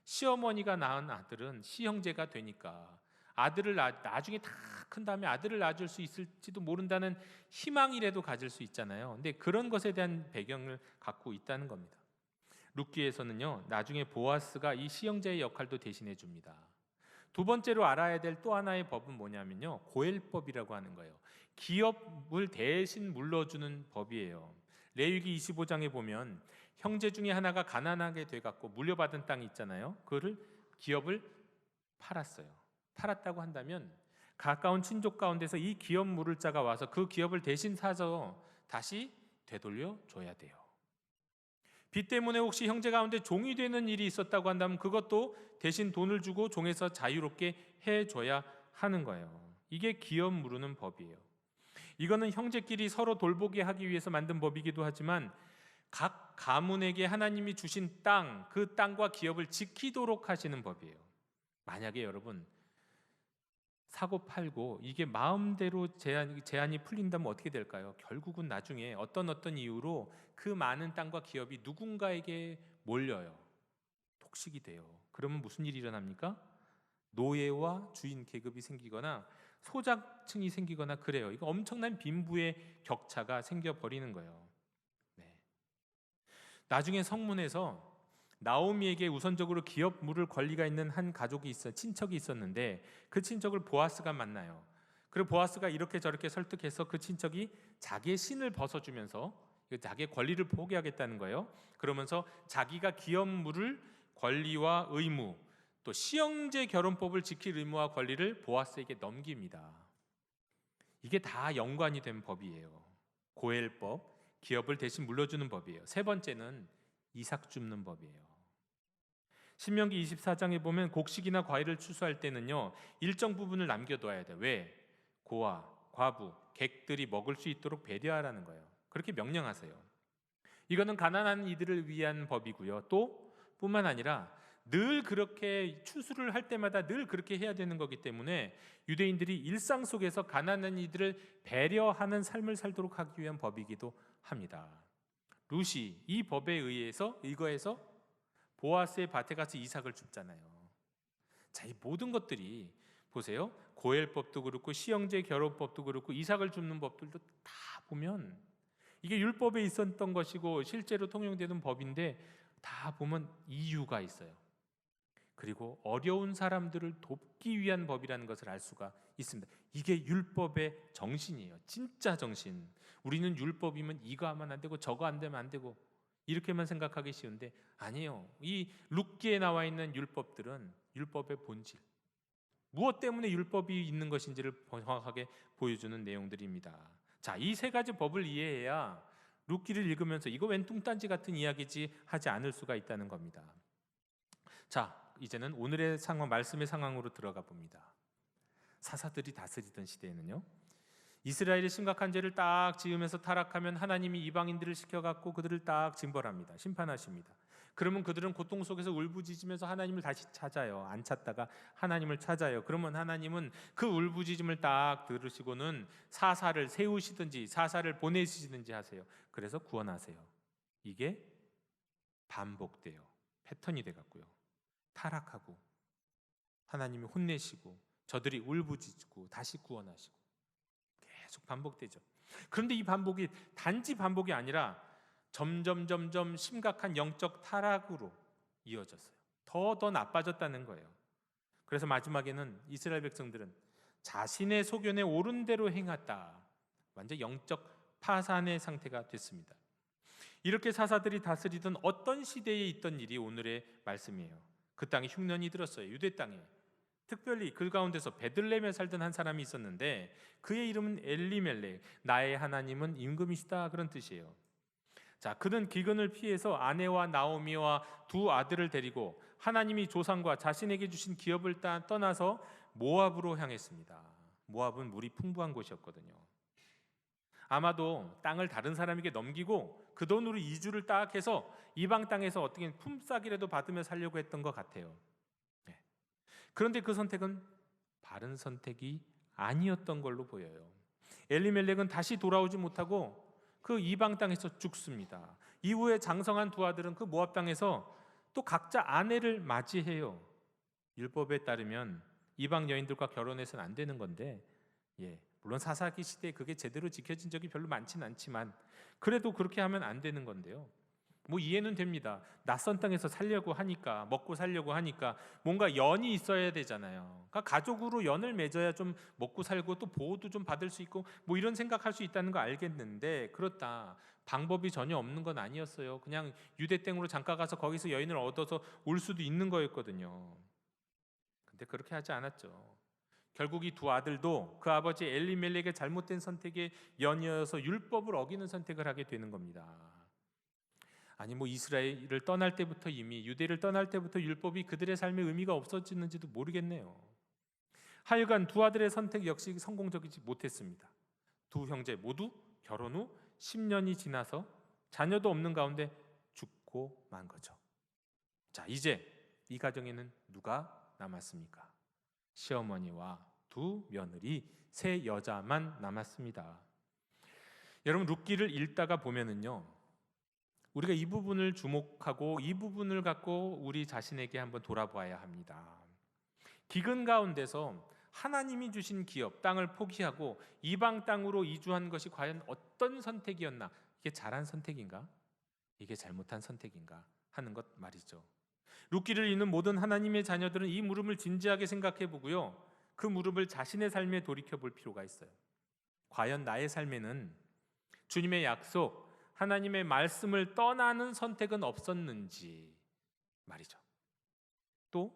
시어머니가 낳은 아들은 시형제가 되니까 아들을 나중에 다 큰 다음에 아들을 낳을 수 있을지도 모른다는 희망이라도 가질 수 있잖아요. 근데 그런 것에 대한 배경을 갖고 있다는 겁니다. 룻기에서는요, 나중에 보아스가 이 시형제의 역할도 대신해 줍니다. 두 번째로 알아야 될 또 하나의 법은 뭐냐면요, 고엘법이라고 하는 거예요. 기업을 대신 물러주는 법이에요. 레위기 25장에 보면 형제 중에 하나가 가난하게 돼 갖고 물려받은 땅이 있잖아요. 그거를 기업을 팔았어요. 팔았다고 한다면 가까운 친족 가운데서 이 기업 물을 자가 와서 그 기업을 대신 사서 다시 되돌려 줘야 돼요. 빚 때문에 혹시 형제 가운데 종이 되는 일이 있었다고 한다면 그것도 대신 돈을 주고 종에서 자유롭게 해줘야 하는 거예요. 이게 기업 무르는 법이에요. 이거는 형제끼리 서로 돌보게 하기 위해서 만든 법이기도 하지만 각 가문에게 하나님이 주신 땅, 그 땅과 기업을 지키도록 하시는 법이에요. 만약에 여러분 사고 팔고 이게 마음대로 제한이 풀린다면 어떻게 될까요? 결국은 나중에 어떤 이유로 그 많은 땅과 기업이 누군가에게 몰려요. 독식이 돼요. 그러면 무슨 일이 일어납니까? 노예와 주인 계급이 생기거나 소작층이 생기거나 그래요. 이거 엄청난 빈부의 격차가 생겨버리는 거예요. 네. 나중에 성문에서 나오미에게 우선적으로 기업 물을 권리가 있는 한 가족이 친척이 있었는데 그 친척을 보아스가 만나요. 그리고 보아스가 이렇게 저렇게 설득해서 그 친척이 자기의 신을 벗어주면서 자기의 권리를 포기하겠다는 거예요. 그러면서 자기가 기업 물을 권리와 의무, 또 시형제 결혼법을 지킬 의무와 권리를 보아스에게 넘깁니다. 이게 다 연관이 된 법이에요. 고엘법, 기업을 대신 물려주는 법이에요. 세 번째는 이삭 줍는 법이에요. 신명기 24장에 보면 곡식이나 과일을 추수할 때는요, 일정 부분을 남겨둬야 돼요. 왜? 고아, 과부, 객들이 먹을 수 있도록 배려하라는 거예요. 그렇게 명령하세요. 이거는 가난한 이들을 위한 법이고요. 또 뿐만 아니라 늘 그렇게 추수를 할 때마다 늘 그렇게 해야 되는 거기 때문에 유대인들이 일상 속에서 가난한 이들을 배려하는 삶을 살도록 하기 위한 법이기도 합니다. 룻이 이 법에 의해서 이거에서 보아스의 밭에 가서 이삭을 줍잖아요. 자, 이 모든 것들이 보세요. 고엘법도 그렇고 시형제 결혼법도 그렇고 이삭을 줍는 법들도 다 보면 이게 율법에 있었던 것이고 실제로 통용되는 법인데 다 보면 이유가 있어요. 그리고 어려운 사람들을 돕기 위한 법이라는 것을 알 수가 있습니다. 이게 율법의 정신이에요. 진짜 정신. 우리는 율법이면 이거 하면 안 되고 저거 안 되면 안 되고 이렇게만 생각하기 쉬운데 아니에요. 이 룻기에 나와 있는 율법들은 율법의 본질, 무엇 때문에 율법이 있는 것인지를 정확하게 보여주는 내용들입니다. 자, 이 세 가지 법을 이해해야 룻기를 읽으면서 이거 웬 뚱딴지 같은 이야기지 하지 않을 수가 있다는 겁니다. 자, 이제는 오늘의 상황, 말씀의 상황으로 들어가 봅니다. 사사들이 다스리던 시대에는요, 이스라엘이 심각한 죄를 딱 지으면서 타락하면 하나님이 이방인들을 시켜갖고 그들을 딱 징벌합니다. 심판하십니다. 그러면 그들은 고통 속에서 울부짖으면서 하나님을 다시 찾아요. 안 찾다가 하나님을 찾아요. 그러면 하나님은 그 울부짖음을 딱 들으시고는 사사를 세우시든지 사사를 보내시든지 하세요. 그래서 구원하세요. 이게 반복돼요. 패턴이 돼갖고요. 타락하고 하나님이 혼내시고 저들이 울부짖고 다시 구원하시고 계속 반복되죠. 그런데 이 반복이 단지 반복이 아니라 점점 심각한 영적 타락으로 이어졌어요. 더 나빠졌다는 거예요. 그래서 마지막에는 이스라엘 백성들은 자신의 소견에 옳은 대로 행했다. 완전 영적 파산의 상태가 됐습니다. 이렇게 사사들이 다스리던 어떤 시대에 있던 일이 오늘의 말씀이에요. 그 땅에 흉년이 들었어요. 유대 땅에. 특별히 그 가운데서 베들레헴에 살던 한 사람이 있었는데 그의 이름은 엘리멜렉, 나의 하나님은 임금이시다, 그런 뜻이에요. 자, 그는 기근을 피해서 아내와 나오미와 두 아들을 데리고 하나님이 조상과 자신에게 주신 기업을 떠나서 모압으로 향했습니다. 모압은 물이 풍부한 곳이었거든요. 아마도 땅을 다른 사람에게 넘기고 그 돈으로 이주를 딱 해서 이방 땅에서 어떻게 품삯이라도 받으며 살려고 했던 것 같아요. 그런데 그 선택은 바른 선택이 아니었던 걸로 보여요. 엘리멜렉은 다시 돌아오지 못하고 그 이방 땅에서 죽습니다. 이후에 장성한 두 아들은 그 모압 땅에서 또 각자 아내를 맞이해요. 율법에 따르면 이방 여인들과 결혼해서는 안 되는 건데, 물론 사사기 시대에 그게 제대로 지켜진 적이 별로 많지는 않지만 그래도 그렇게 하면 안 되는 건데요. 뭐 이해는 됩니다. 낯선 땅에서 살려고 하니까, 먹고 살려고 하니까 뭔가 연이 있어야 되잖아요. 그러니까 가족으로 연을 맺어야 좀 먹고 살고 또 보호도 좀 받을 수 있고 뭐 이런 생각할 수 있다는 거 알겠는데, 그렇다 방법이 전혀 없는 건 아니었어요. 그냥 유대 땅으로 잠깐 가서 거기서 여인을 얻어서 올 수도 있는 거였거든요. 근데 그렇게 하지 않았죠. 결국 이 두 아들도 그 아버지 엘리멜렉의 잘못된 선택에 연이어서 율법을 어기는 선택을 하게 되는 겁니다. 아니 뭐 이스라엘을 떠날 때부터, 이미 유대를 떠날 때부터 율법이 그들의 삶에 의미가 없어지는지도 모르겠네요. 하여간 두 아들의 선택 역시 성공적이지 못했습니다. 두 형제 모두 결혼 후 10년이 지나서 자녀도 없는 가운데 죽고 만 거죠. 자, 이제 이 가정에는 누가 남았습니까? 시어머니와 두 며느리, 세 여자만 남았습니다. 여러분, 룻기를 읽다가 보면은요, 우리가 이 부분을 주목하고 이 부분을 갖고 우리 자신에게 한번 돌아봐야 합니다. 기근 가운데서 하나님이 주신 기업, 땅을 포기하고 이방 땅으로 이주한 것이 과연 어떤 선택이었나? 이게 잘한 선택인가? 이게 잘못한 선택인가? 하는 것 말이죠. 룻기를 읽는 모든 하나님의 자녀들은 이 물음을 진지하게 생각해 보고요, 그 물음을 자신의 삶에 돌이켜 볼 필요가 있어요. 과연 나의 삶에는 주님의 약속, 하나님의 말씀을 떠나는 선택은 없었는지 말이죠. 또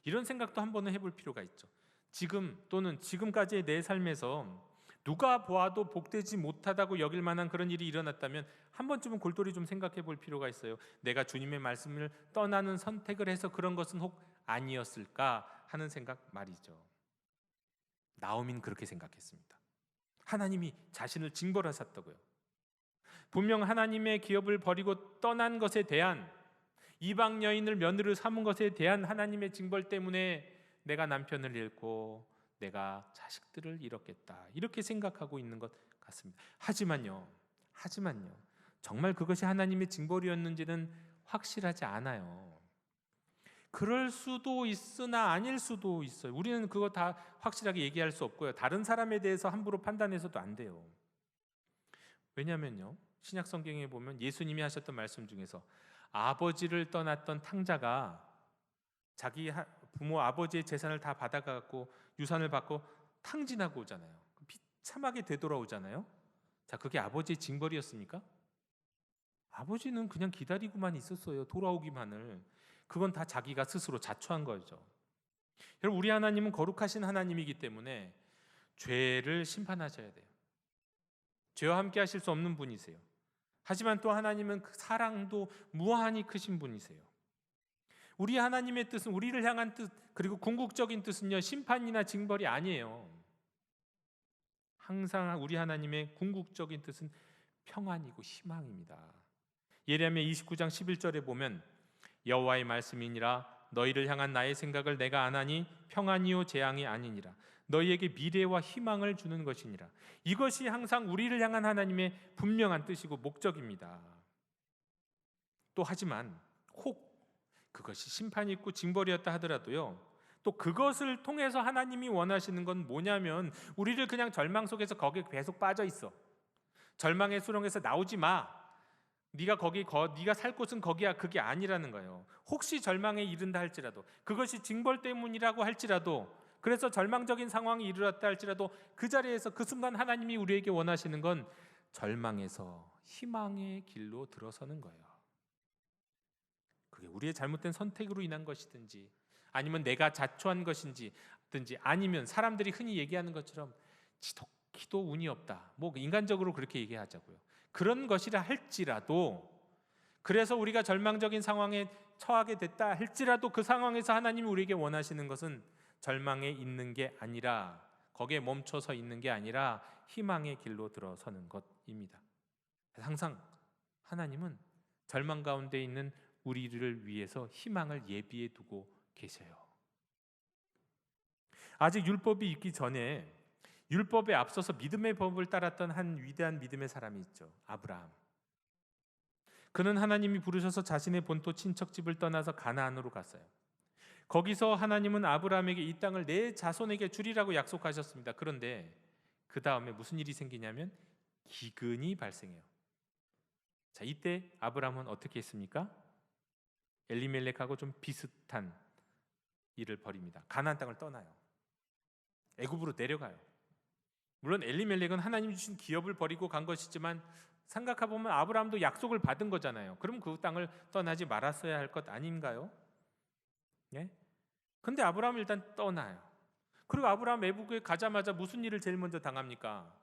이런 생각도 한 번은 해볼 필요가 있죠. 지금 또는 지금까지의 내 삶에서 누가 보아도 복되지 못하다고 여길 만한 그런 일이 일어났다면 한 번쯤은 골똘히 좀 생각해 볼 필요가 있어요. 내가 주님의 말씀을 떠나는 선택을 해서 그런 것은 혹 아니었을까 하는 생각 말이죠. 나오미는 그렇게 생각했습니다. 하나님이 자신을 징벌하셨다고요. 분명 하나님의 기업을 버리고 떠난 것에 대한, 이방 여인을 며느리로 삼은 것에 대한 하나님의 징벌 때문에 내가 남편을 잃고 내가 자식들을 잃었겠다, 이렇게 생각하고 있는 것 같습니다. 하지만요, 정말 그것이 하나님의 징벌이었는지는 확실하지 않아요. 그럴 수도 있으나 아닐 수도 있어요. 우리는 그거 다 확실하게 얘기할 수 없고요, 다른 사람에 대해서 함부로 판단해서도 안 돼요. 왜냐면요, 신약 성경에 보면 예수님이 하셨던 말씀 중에서 아버지를 떠났던 탕자가 자기 부모 아버지의 재산을 다 받아가고 유산을 받고 탕진하고 오잖아요. 비참하게 되돌아오잖아요. 자, 그게 아버지의 징벌이었습니까? 아버지는 그냥 기다리고만 있었어요. 돌아오기만을. 그건 다 자기가 스스로 자초한 거죠. 여러분, 우리 하나님은 거룩하신 하나님이기 때문에 죄를 심판하셔야 돼요. 죄와 함께 하실 수 없는 분이세요. 하지만 또 하나님은 그 사랑도 무한히 크신 분이세요. 우리 하나님의 뜻은, 우리를 향한 뜻, 그리고 궁극적인 뜻은요, 심판이나 징벌이 아니에요. 항상 우리 하나님의 궁극적인 뜻은 평안이고 희망입니다. 예레미야 29장 11절에 보면 여호와의 말씀이니라 너희를 향한 나의 생각을 내가 아나니 평안이요 재앙이 아니니라 너희에게 미래와 희망을 주는 것이니라. 이것이 항상 우리를 향한 하나님의 분명한 뜻이고 목적입니다. 또 하지만 혹 그것이 심판이 있고 징벌이었다 하더라도요, 또 그것을 통해서 하나님이 원하시는 건 뭐냐면 우리를 그냥 절망 속에서 거기에 계속 빠져 있어. 절망의 수렁에서 나오지 마. 네가 살 곳은 거기야. 그게 아니라는 거예요. 혹시 절망에 이른다 할지라도, 그것이 징벌 때문이라고 할지라도, 그래서 절망적인 상황이 이르렀다 할지라도 그 자리에서 그 순간 하나님이 우리에게 원하시는 건 절망에서 희망의 길로 들어서는 거예요. 그게 우리의 잘못된 선택으로 인한 것이든지 아니면 내가 자초한 것인지 아니면 사람들이 흔히 얘기하는 것처럼 지독히도 운이 없다, 뭐 인간적으로 그렇게 얘기하자고요. 그런 것이라 할지라도, 그래서 우리가 절망적인 상황에 처하게 됐다 할지라도 그 상황에서 하나님이 우리에게 원하시는 것은 절망에 있는 게 아니라, 거기에 멈춰서 있는 게 아니라 희망의 길로 들어서는 것입니다. 항상 하나님은 절망 가운데 있는 우리를 위해서 희망을 예비해 두고 계세요. 아직 율법이 있기 전에 율법에 앞서서 믿음의 법을 따랐던 한 위대한 믿음의 사람이 있죠. 아브라함. 그는 하나님이 부르셔서 자신의 본토 친척집을 떠나서 가나안으로 갔어요. 거기서 하나님은 아브라함에게 이 땅을 내 자손에게 주리라고 약속하셨습니다. 그런데 그 다음에 무슨 일이 생기냐면 기근이 발생해요. 자, 이때 아브라함은 어떻게 했습니까? 엘리멜렉하고 좀 비슷한 일을 벌입니다. 가나안 땅을 떠나요. 애굽으로 내려가요. 물론 엘리멜렉은 하나님 주신 기업을 버리고 간 것이지만 생각해보면 아브라함도 약속을 받은 거잖아요. 그럼 그 땅을 떠나지 말았어야 할 것 아닌가요? 예? 근데 아브라함은 일단 떠나요. 그리고 아브라함 애굽에 가자마자 무슨 일을 제일 먼저 당합니까?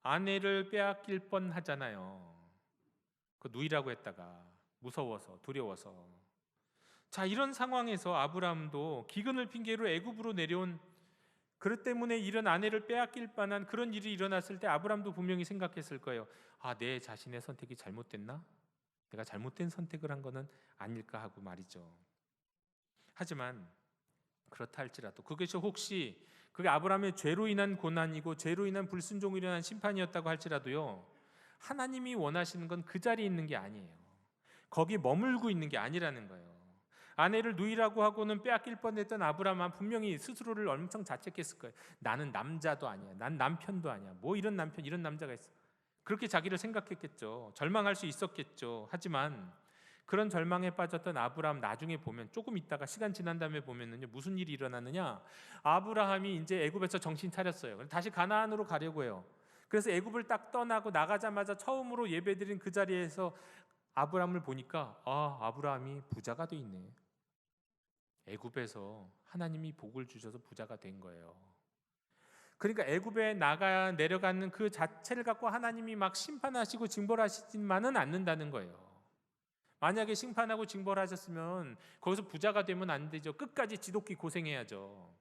아내를 빼앗길 뻔 하잖아요. 그 누이라고 했다가 무서워서, 두려워서. 자, 이런 상황에서 아브라함도 기근을 핑계로 애굽으로 내려온, 그것 때문에 이런 아내를 빼앗길 뻔한 그런 일이 일어났을 때 아브라함도 분명히 생각했을 거예요. 아, 내 자신의 선택이 잘못됐나? 내가 잘못된 선택을 한 거는 아닐까 하고 말이죠. 하지만 그렇다 할지라도 그것이 혹시 그게 아브라함의 죄로 인한 고난이고 죄로 인한 불순종으로 인한 심판이었다고 할지라도요, 하나님이 원하시는 건 그 자리에 있는 게 아니에요. 거기 머물고 있는 게 아니라는 거예요. 아내를 누이라고 하고는 빼앗길 뻔했던 아브라함은 분명히 스스로를 엄청 자책했을 거예요. 나는 남자도 아니야. 난 남편도 아니야. 뭐 이런 남편, 이런 남자가 있어. 그렇게 자기를 생각했겠죠. 절망할 수 있었겠죠. 하지만 그런 절망에 빠졌던 아브라함 나중에 보면, 조금 있다가 시간 지난 다음에 보면은요, 무슨 일이 일어나느냐? 아브라함이 이제 애굽에서 정신 차렸어요. 다시 가나안으로 가려고 해요. 그래서 애굽을 딱 떠나고 나가자마자 처음으로 예배드린 그 자리에서 아브라함을 보니까, 아, 아브라함이 부자가 돼 있네. 애굽에서 하나님이 복을 주셔서 부자가 된 거예요. 그러니까 애굽에 내려가는 그 자체를 갖고 하나님이 막 심판하시고 징벌하시지만은 않는다는 거예요. 만약에 심판하고 징벌하셨으면 거기서 부자가 되면 안 되죠. 끝까지 지독히 고생해야죠.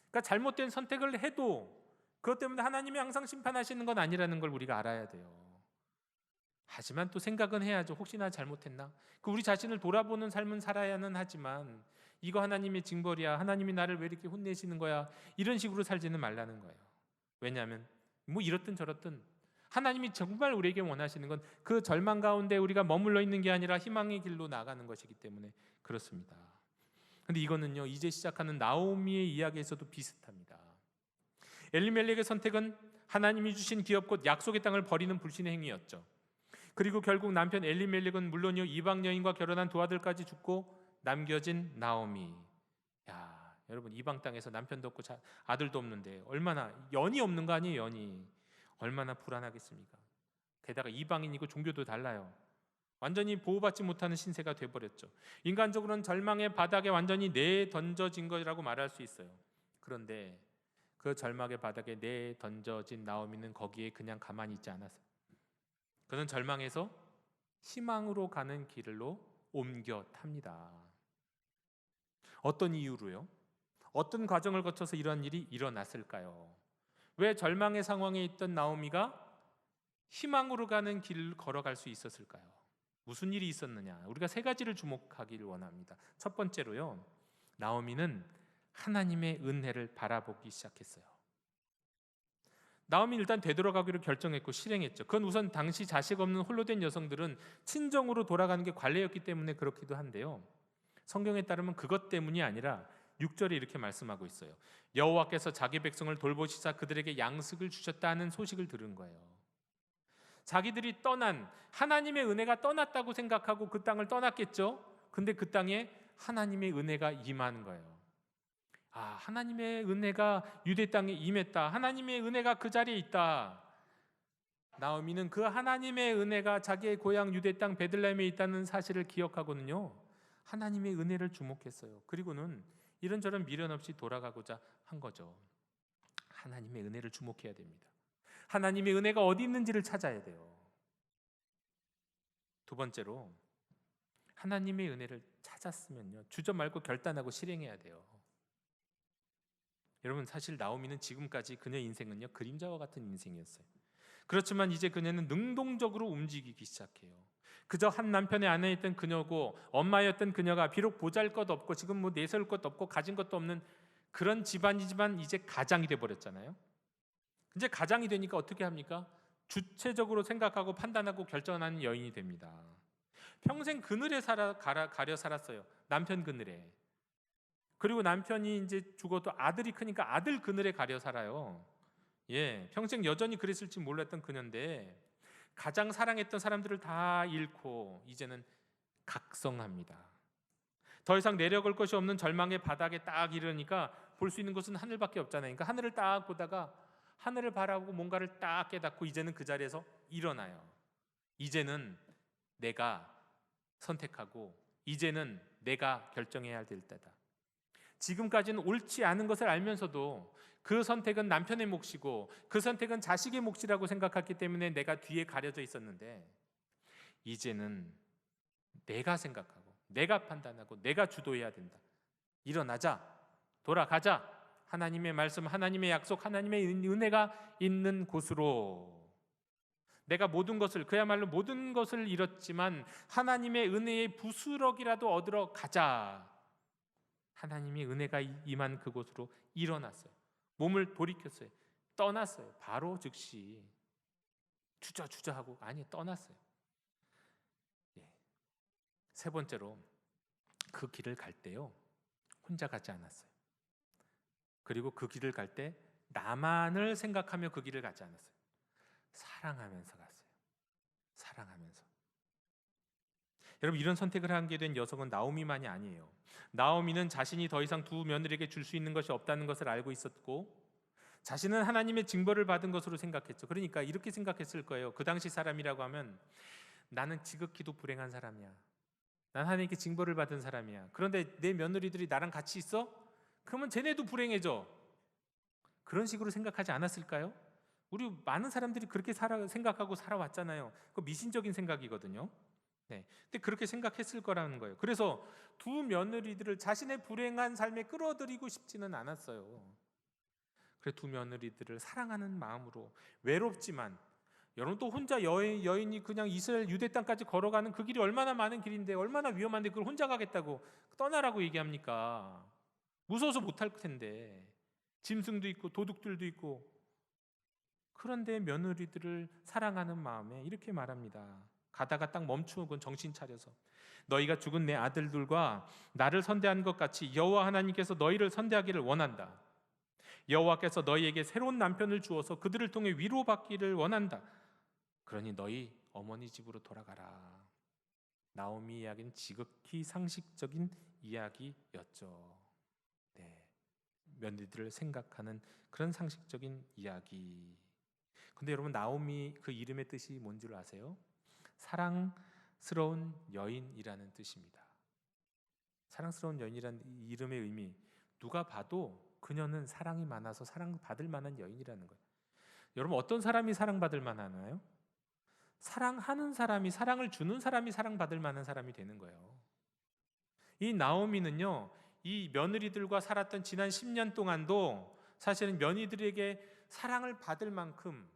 그러니까 잘못된 선택을 해도 그것 때문에 하나님이 항상 심판하시는 건 아니라는 걸 우리가 알아야 돼요. 하지만 또 생각은 해야죠. 혹시나 잘못했나? 우리 자신을 돌아보는 삶은 살아야는 하지만, 이거 하나님의 징벌이야, 하나님이 나를 왜 이렇게 혼내시는 거야, 이런 식으로 살지는 말라는 거예요. 왜냐하면 뭐 이렇든 저렇든 하나님이 정말 우리에게 원하시는 건 그 절망 가운데 우리가 머물러 있는 게 아니라 희망의 길로 나가는 것이기 때문에 그렇습니다. 근데 이거는요, 이제 시작하는 나오미의 이야기에서도 비슷합니다. 엘리멜렉의 선택은 하나님이 주신 기업 곧 약속의 땅을 버리는 불신의 행위였죠. 그리고 결국 남편 엘리멜렉은 물론이요, 이방 여인과 결혼한 두 아들까지 죽고 남겨진 나오미. 야, 여러분 이방 땅에서 남편도 없고 아들도 없는데 얼마나 연이 없는 거 아니에요? 연이 얼마나 불안하겠습니까? 게다가 이방인이고 종교도 달라요. 완전히 보호받지 못하는 신세가 돼버렸죠. 인간적으로는 절망의 바닥에 완전히 내던져진 거라고 말할 수 있어요. 그런데 그 절망의 바닥에 내던져진 나오미는 거기에 그냥 가만히 있지 않았어요. 그는 절망에서 희망으로 가는 길로 옮겨 탑니다. 어떤 이유로요? 어떤 과정을 거쳐서 이런 일이 일어났을까요? 왜 절망의 상황에 있던 나오미가 희망으로 가는 길을 걸어갈 수 있었을까요? 무슨 일이 있었느냐? 우리가 세 가지를 주목하기를 원합니다. 첫 번째로요, 나오미는 하나님의 은혜를 바라보기 시작했어요. 나오미는 일단 되돌아가기로 결정했고 실행했죠. 그건 우선 당시 자식 없는 홀로 된 여성들은 친정으로 돌아가는 게 관례였기 때문에 그렇기도 한데요, 성경에 따르면 그것 때문이 아니라 6절에 이렇게 말씀하고 있어요. 여호와께서 자기 백성을 돌보시사 그들에게 양식을 주셨다는 소식을 들은 거예요. 자기들이 떠난, 하나님의 은혜가 떠났다고 생각하고 그 땅을 떠났겠죠. 근데 그 땅에 하나님의 은혜가 임한 거예요. 아, 하나님의 은혜가 유대 땅에 임했다. 하나님의 은혜가 그 자리에 있다. 나오미는 그 하나님의 은혜가 자기의 고향 유대 땅 베들레헴에 있다는 사실을 기억하고는요, 하나님의 은혜를 주목했어요. 그리고는 이런저런 미련 없이 돌아가고자 한 거죠. 하나님의 은혜를 주목해야 됩니다. 하나님의 은혜가 어디 있는지를 찾아야 돼요. 두 번째로, 하나님의 은혜를 찾았으면요, 주저 말고 결단하고 실행해야 돼요. 여러분, 사실 나오미는 지금까지 그녀의 인생은요, 그림자와 같은 인생이었어요. 그렇지만 이제 그녀는 능동적으로 움직이기 시작해요. 그저 한 남편의 아내였던 그녀고 엄마였던 그녀가 비록 보잘것없고 지금 뭐 내세울 것도 없고 가진 것도 없는 그런 집안이지만 이제 가장이 돼버렸잖아요. 이제 가장이 되니까 어떻게 합니까? 주체적으로 생각하고 판단하고 결정하는 여인이 됩니다. 평생 그늘에 가려 살았어요. 남편 그늘에. 그리고 남편이 이제 죽어도 아들이 크니까 아들 그늘에 가려 살아요. 예, 평생 여전히 그랬을지 몰랐던 그녀인데 가장 사랑했던 사람들을 다 잃고 이제는 각성합니다. 더 이상 내려갈 것이 없는 절망의 바닥에 딱 이르니까 볼 수 있는 곳은 하늘밖에 없잖아요. 그러니까 하늘을 딱 보다가 하늘을 바라보고 뭔가를 딱 깨닫고 이제는 그 자리에서 일어나요. 이제는 내가 선택하고 이제는 내가 결정해야 될 때다. 지금까지는 옳지 않은 것을 알면서도 그 선택은 남편의 몫이고 그 선택은 자식의 몫이라고 생각했기 때문에 내가 뒤에 가려져 있었는데 이제는 내가 생각하고 내가 판단하고 내가 주도해야 된다. 일어나자. 돌아가자. 하나님의 말씀, 하나님의 약속, 하나님의 은혜가 있는 곳으로. 내가 모든 것을, 그야말로 모든 것을 잃었지만 하나님의 은혜의 부스럭이라도 얻으러 가자. 하나님의 은혜가 임한 그곳으로 일어났어요. 몸을 돌이켰어요. 떠났어요. 바로 즉시 주저하고 아니 떠났어요. 예. 세 번째로, 그 길을 갈 때요, 혼자 가지 않았어요. 그리고 그 길을 갈 때 나만을 생각하며 그 길을 가지 않았어요. 사랑하면서 갔어요. 사랑하면서. 여러분, 이런 선택을 하게 된 여성은 나오미만이 아니에요. 나오미는 자신이 더 이상 두 며느리에게 줄 수 있는 것이 없다는 것을 알고 있었고 자신은 하나님의 징벌을 받은 것으로 생각했죠. 그러니까 이렇게 생각했을 거예요. 그 당시 사람이라고 하면 나는 지극히도 불행한 사람이야. 난 하나님께 징벌을 받은 사람이야. 그런데 내 며느리들이 나랑 같이 있어? 그러면 쟤네도 불행해져. 그런 식으로 생각하지 않았을까요? 우리 많은 사람들이 그렇게 생각하고 살아왔잖아요. 그 미신적인 생각이거든요. 네, 근데 그렇게 생각했을 거라는 거예요. 그래서 두 며느리들을 자신의 불행한 삶에 끌어들이고 싶지는 않았어요. 그래서 두 며느리들을 사랑하는 마음으로 외롭지만, 여러분 또 혼자 여인이 그냥 이스라엘 유대 땅까지 걸어가는 그 길이 얼마나 많은 길인데 얼마나 위험한데 그걸 혼자 가겠다고 떠나라고 얘기합니까? 무서워서 못할 텐데 짐승도 있고 도둑들도 있고. 그런데 며느리들을 사랑하는 마음에 이렇게 말합니다. 가다가 딱 멈추고 정신 차려서 너희가 죽은 내 아들들과 나를 선대한 것 같이 여호와 하나님께서 너희를 선대하기를 원한다. 여호와께서 너희에게 새로운 남편을 주어서 그들을 통해 위로받기를 원한다. 그러니 너희 어머니 집으로 돌아가라. 나오미 이야기는 지극히 상식적인 이야기였죠. 네, 며느리들을 생각하는 그런 상식적인 이야기. 근데 여러분, 나오미 그 이름의 뜻이 뭔 줄 아세요? 사랑스러운 여인이라는 뜻입니다. 사랑스러운 여인이라는 이름의 의미, 누가 봐도 그녀는 사랑이 많아서 사랑받을 만한 여인이라는 거예요. 여러분, 어떤 사람이 사랑받을 만하나요? 사랑하는 사람이, 사랑을 주는 사람이 사랑받을 만한 사람이 되는 거예요. 이 나오미는요, 이 며느리들과 살았던 지난 10년 동안도 사실은 며느리들에게 사랑을 받을 만큼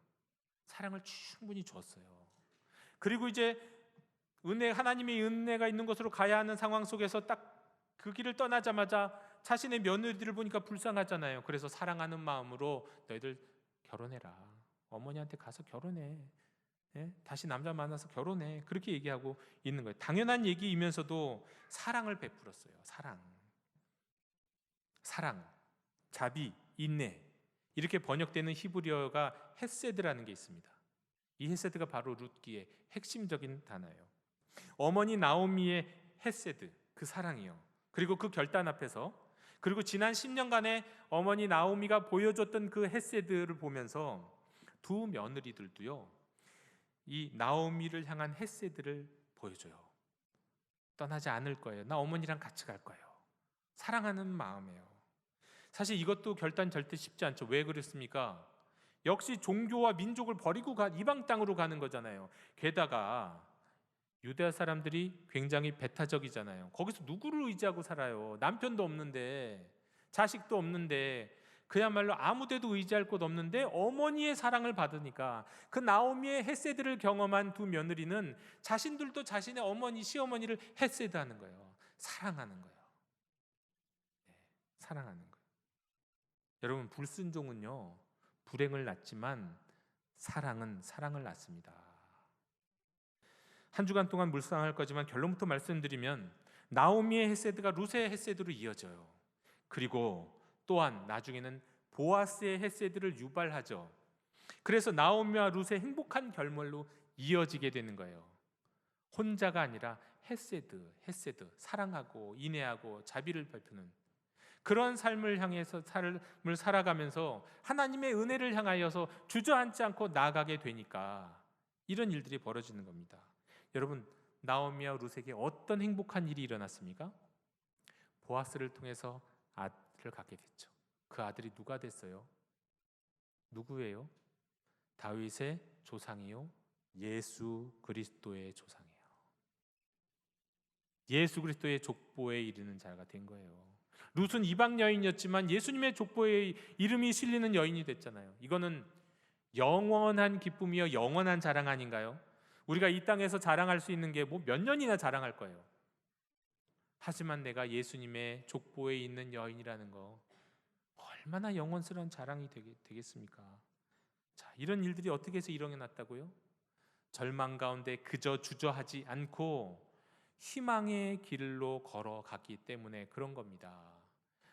사랑을 충분히 줬어요. 그리고 이제 하나님의 은혜가 있는 곳으로 가야 하는 상황 속에서 딱 그 길을 떠나자마자 자신의 며느리들을 보니까 불쌍하잖아요. 그래서 사랑하는 마음으로 너희들 결혼해라. 어머니한테 가서 결혼해. 다시 남자 만나서 결혼해. 그렇게 얘기하고 있는 거예요. 당연한 얘기이면서도 사랑을 베풀었어요. 사랑, 자비, 인내, 이렇게 번역되는 히브리어가 헤세드라는 게 있습니다. 이 헤세드가 바로 룻기의 핵심적인 단어예요. 어머니 나오미의 헤세드, 그 사랑이요. 그리고 그 결단 앞에서, 그리고 지난 10년간의 어머니 나오미가 보여줬던 그 헤세드를 보면서 두 며느리들도요, 이 나오미를 향한 헤세드를 보여줘요. 떠나지 않을 거예요. 나 어머니랑 같이 갈 거예요. 사랑하는 마음이에요. 사실 이것도 결단 절대 쉽지 않죠. 왜 그렇습니까? 역시 종교와 민족을 버리고 이방 땅으로 가는 거잖아요. 게다가 유대아 사람들이 굉장히 배타적이잖아요. 거기서 누구를 의지하고 살아요? 남편도 없는데, 자식도 없는데, 그야말로 아무데도 의지할 곳 없는데 어머니의 사랑을 받으니까 그 나오미의 헤세드를 경험한 두 며느리는 자신들도 자신의 어머니, 시어머니를 헤세드하는 거예요. 사랑하는 거예요. 사랑하는 거예요. 여러분, 불순종은요, 불행을 낳지만 사랑은 사랑을 낳습니다. 한 주간 동안 묵상할 거지만 결론부터 말씀드리면 나오미의 헤세드가 룻의 헤세드로 이어져요. 그리고 또한 나중에는 보아스의 헤세드를 유발하죠. 그래서 나오미와 룻의 행복한 결말로 이어지게 되는 거예요. 혼자가 아니라 헤세드, 사랑하고 인애하고 자비를 베푸는 그런 삶을 향해서 삶을 살아가면서 하나님의 은혜를 향하여서 주저앉지 않고 나아가게 되니까 이런 일들이 벌어지는 겁니다. 여러분, 나오미와 룻에게 어떤 행복한 일이 일어났습니까? 보아스를 통해서 아들을 갖게 됐죠. 그 아들이 누가 됐어요? 누구예요? 다윗의 조상이요, 예수 그리스도의 조상이에요. 예수 그리스도의 족보에 이르는 자가 된 거예요. 룻은 이방 여인이었지만 예수님의 족보에 이름이 실리는 여인이 됐잖아요. 이거는 영원한 기쁨이요, 영원한 자랑 아닌가요? 우리가 이 땅에서 자랑할 수 있는 게 뭐 몇 년이나 자랑할 거예요. 하지만 내가 예수님의 족보에 있는 여인이라는 거 얼마나 영원스러운 자랑이 되겠습니까? 자, 이런 일들이 어떻게 해서 일어났다고요? 절망 가운데 그저 주저하지 않고 희망의 길로 걸어갔기 때문에 그런 겁니다.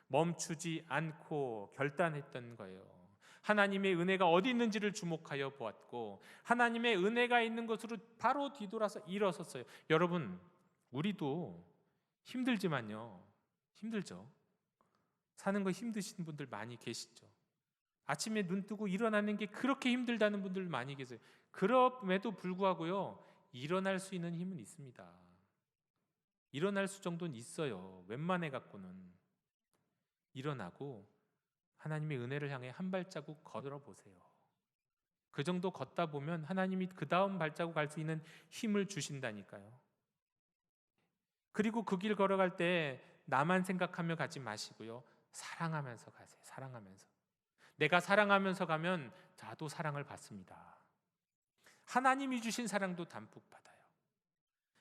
멈추지 않고 결단했던 거예요. 하나님의 은혜가 어디 있는지를 주목하여 보았고 하나님의 은혜가 있는 곳으로 바로 뒤돌아서 일어섰어요. 여러분, 우리도 힘들지만요, 힘들죠. 사는 거 힘드신 분들 많이 계시죠. 아침에 눈 뜨고 일어나는 게 그렇게 힘들다는 분들 많이 계세요. 그럼에도 불구하고요, 일어날 수 있는 힘은 있습니다. 일어날 수 정도는 있어요. 웬만해 갖고는. 일어나고 하나님의 은혜를 향해 한 발자국 걸어 보세요. 그 정도 걷다 보면 하나님이 그 다음 발자국 갈 수 있는 힘을 주신다니까요. 그리고 그 길 걸어갈 때 나만 생각하며 가지 마시고요, 사랑하면서 가세요. 사랑하면서. 내가 사랑하면서 가면 나도 사랑을 받습니다. 하나님이 주신 사랑도 담뿍 받아요.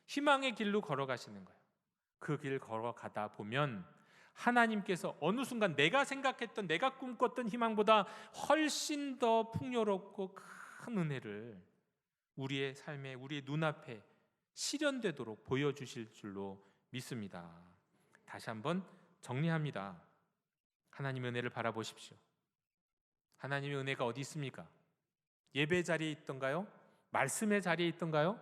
희망의 길로 걸어가시는 거예요. 그 길 걸어가다 보면 하나님께서 어느 순간 내가 생각했던, 내가 꿈꿨던 희망보다 훨씬 더 풍요롭고 큰 은혜를 우리의 삶에, 우리의 눈앞에 실현되도록 보여주실 줄로 믿습니다. 다시 한번 정리합니다. 하나님의 은혜를 바라보십시오. 하나님의 은혜가 어디 있습니까? 예배 자리에 있던가요? 말씀의 자리에 있던가요?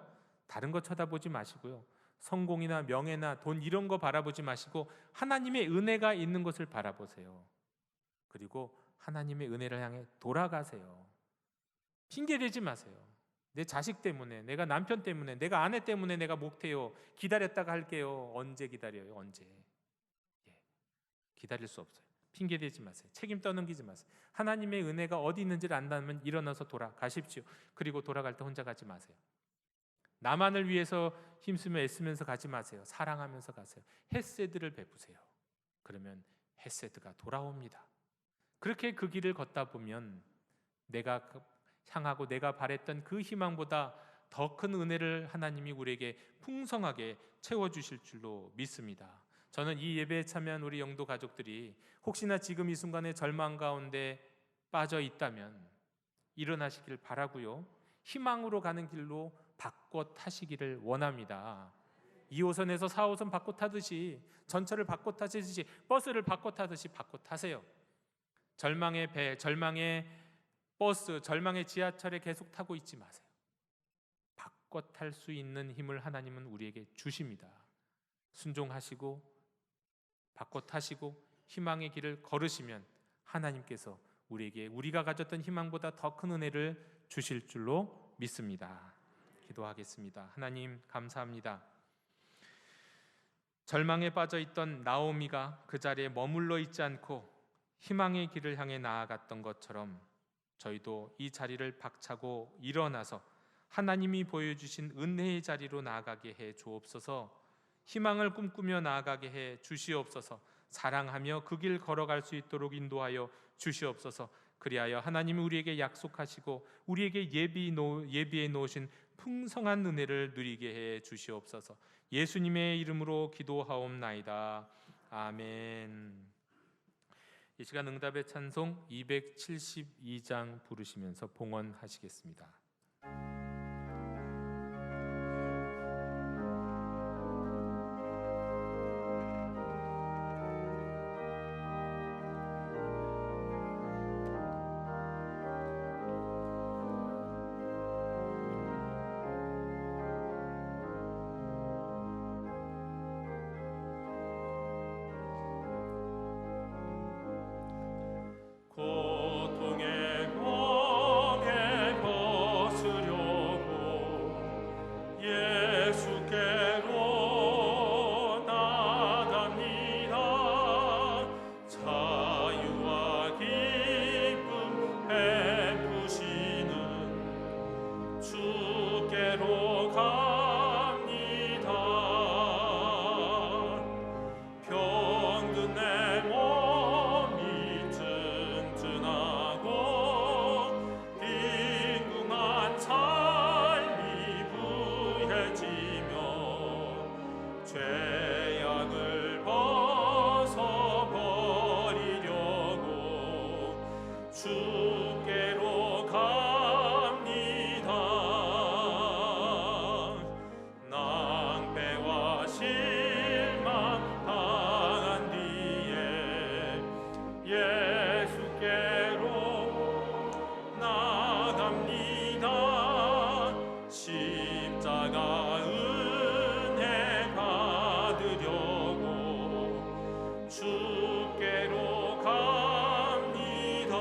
다른 거 쳐다보지 마시고요, 성공이나 명예나 돈 이런 거 바라보지 마시고 하나님의 은혜가 있는 것을 바라보세요. 그리고 하나님의 은혜를 향해 돌아가세요. 핑계대지 마세요. 내 자식 때문에, 내가 남편 때문에, 내가 아내 때문에 내가 못해요. 기다렸다가 할게요. 언제 기다려요? 언제? 기다릴 수 없어요. 핑계대지 마세요. 책임 떠넘기지 마세요. 하나님의 은혜가 어디 있는지를 안다면 일어나서 돌아가십시오. 그리고 돌아갈 때 혼자 가지 마세요. 나만을 위해서 힘쓰며 애쓰면서 가지 마세요. 사랑하면서 가세요. 헤세드를 베푸세요. 그러면 헤세드가 돌아옵니다. 그렇게 그 길을 걷다 보면 내가 향하고 내가 바랬던 그 희망보다 더 큰 은혜를 하나님이 우리에게 풍성하게 채워주실 줄로 믿습니다. 저는 이 예배에 참여한 우리 영도 가족들이 혹시나 지금 이 순간에 절망 가운데 빠져 있다면 일어나시길 바라고요. 희망으로 가는 길로 바꿔 타시기를 원합니다. 2호선에서 4호선 바꿔 타듯이, 전철을 바꿔 타듯이, 버스를 바꿔 타듯이 바꿔 타세요. 절망의 배, 절망의 버스, 절망의 지하철에 계속 타고 있지 마세요. 바꿔 탈 수 있는 힘을 하나님은 우리에게 주십니다. 순종하시고 바꿔 타시고 희망의 길을 걸으시면 하나님께서 우리에게 우리가 가졌던 희망보다 더 큰 은혜를 주실 줄로 믿습니다. 기도하겠습니다. 하나님 감사합니다. 절망에 빠져 있던 나오미가 그 자리에 머물러 있지 않고 희망의 길을 향해 나아갔던 것처럼 저희도 이 자리를 박차고 일어나서 하나님이 보여주신 은혜의 자리로 나아가게 해 주옵소서. 희망을 꿈꾸며 나아가게 해 주시옵소서. 사랑하며 그 길 걸어갈 수 있도록 인도하여 주시옵소서. 그리하여 하나님이 우리에게 약속하시고 우리에게 예비해 놓으신 풍성한 은혜를 누리게 해 주시옵소서. 예수님의 이름으로 기도하옵나이다. 아멘. 이 시간 응답의 찬송 272장 부르시면서 봉헌하시겠습니다. 고통의 공에 벗으려고 예수께로 나갑니다. 자유와 기쁨 베푸시는 주께로 갑니다. 병든 내 몸이 튼튼하고 빈궁한 삶이 부해지며 죄악을 벗어버리려고 주께로 갑니다. 낭패와 실망 당한 뒤에 예수께로 나갑니다. 십자가 은혜 받으려고 주께로 갑니다.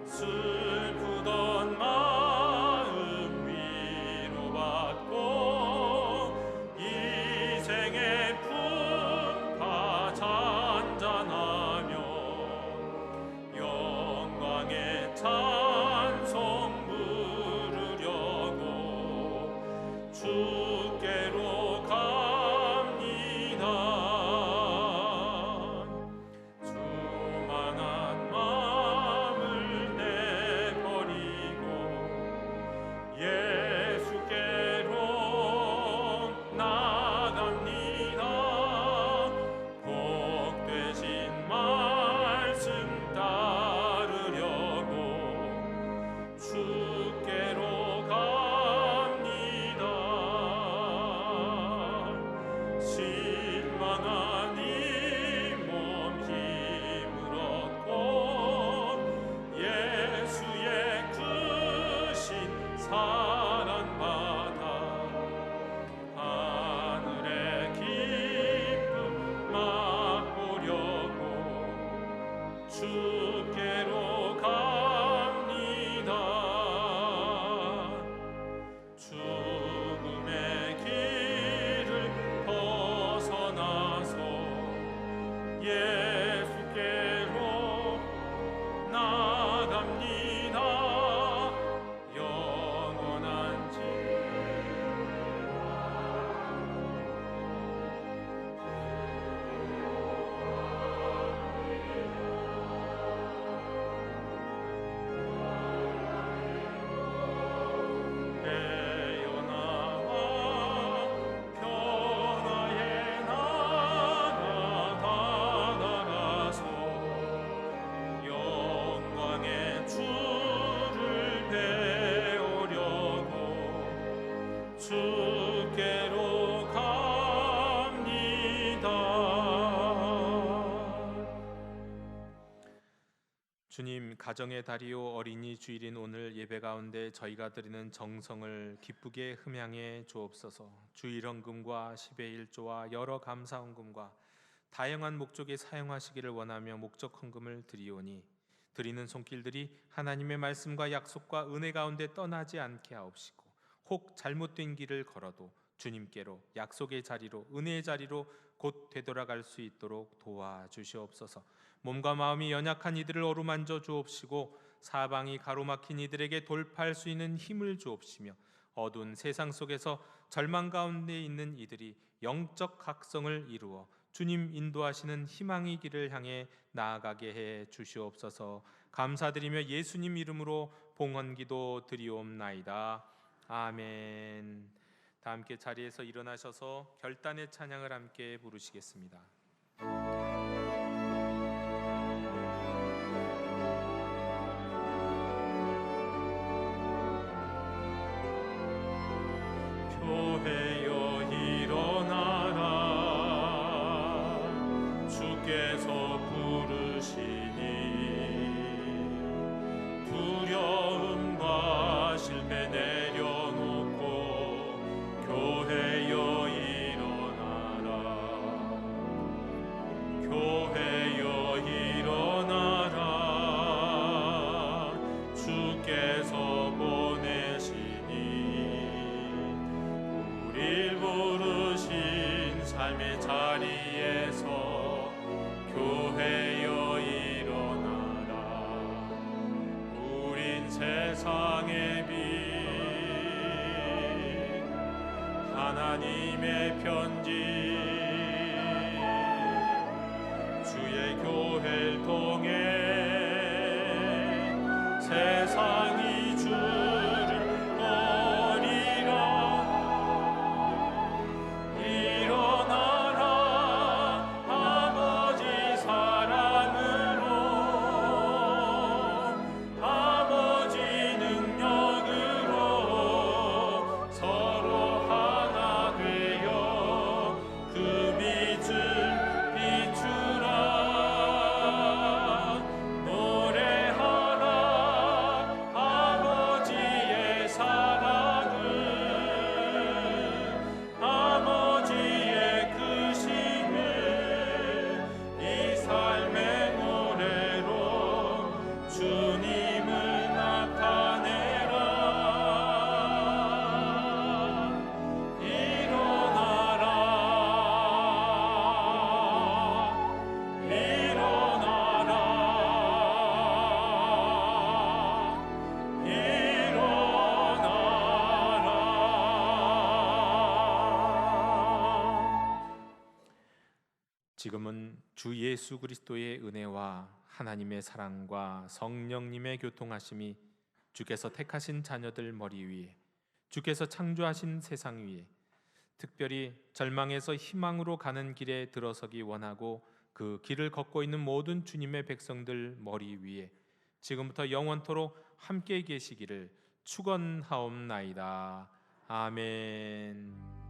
슬프던 마음 위로받고 인생의 풍파 잔잔하며 주님, 가정의 달이요 어린이 주일인 오늘 예배 가운데 저희가 드리는 정성을 기쁘게 흠양해 주옵소서. 주일 헌금과 10의 1조와 여러 감사 헌금과 다양한 목적에 사용하시기를 원하며 목적 헌금을 드리오니 드리는 손길들이 하나님의 말씀과 약속과 은혜 가운데 떠나지 않게 하옵시고, 혹 잘못된 길을 걸어도 주님께로, 약속의 자리로, 은혜의 자리로 곧 되돌아갈 수 있도록 도와주시옵소서. 몸과 마음이 연약한 이들을 어루만져 주옵시고, 사방이 가로막힌 이들에게 돌파할 수 있는 힘을 주옵시며, 어두운 세상 속에서 절망 가운데 있는 이들이 영적 각성을 이루어 주님 인도하시는 희망의 길을 향해 나아가게 해 주시옵소서. 감사드리며 예수님 이름으로 봉헌기도 드리옵나이다. 아멘. 다 함께 자리에서 일어나셔서 결단의 찬양을 함께 부르시겠습니다. 교회여 일어나라, 주께서 부르시니 두려움과 실패 내려놓고 교회여 일어나라, 교회여 일어나라, 주께서 보내시니 우릴 부르신 삶의 자리에서 교회여 일어나라. 우린 세상의 빛, 하나님의 편지, 주의 교회를 통해 세상이 주를 버리라. 일어나라, 아버지 사랑으로, 아버지 능력으로 서로 하나 되어 그 빛을 비추라. 노래하라, 아버지의 사랑을, 아버지의 크심을 이 삶의 노래로 주님을 나타내라. 일어나라, 일어나라, 일어나라. 지금은 주 예수 그리스도의 은혜와 하나님의 사랑과 성령님의 교통하심이 주께서 택하신 자녀들 머리 위에, 주께서 창조하신 세상 위에, 특별히 절망에서 희망으로 가는 길에 들어서기 원하고 그 길을 걷고 있는 모든 주님의 백성들 머리 위에 지금부터 영원토록 함께 계시기를 축원하옵나이다. 아멘.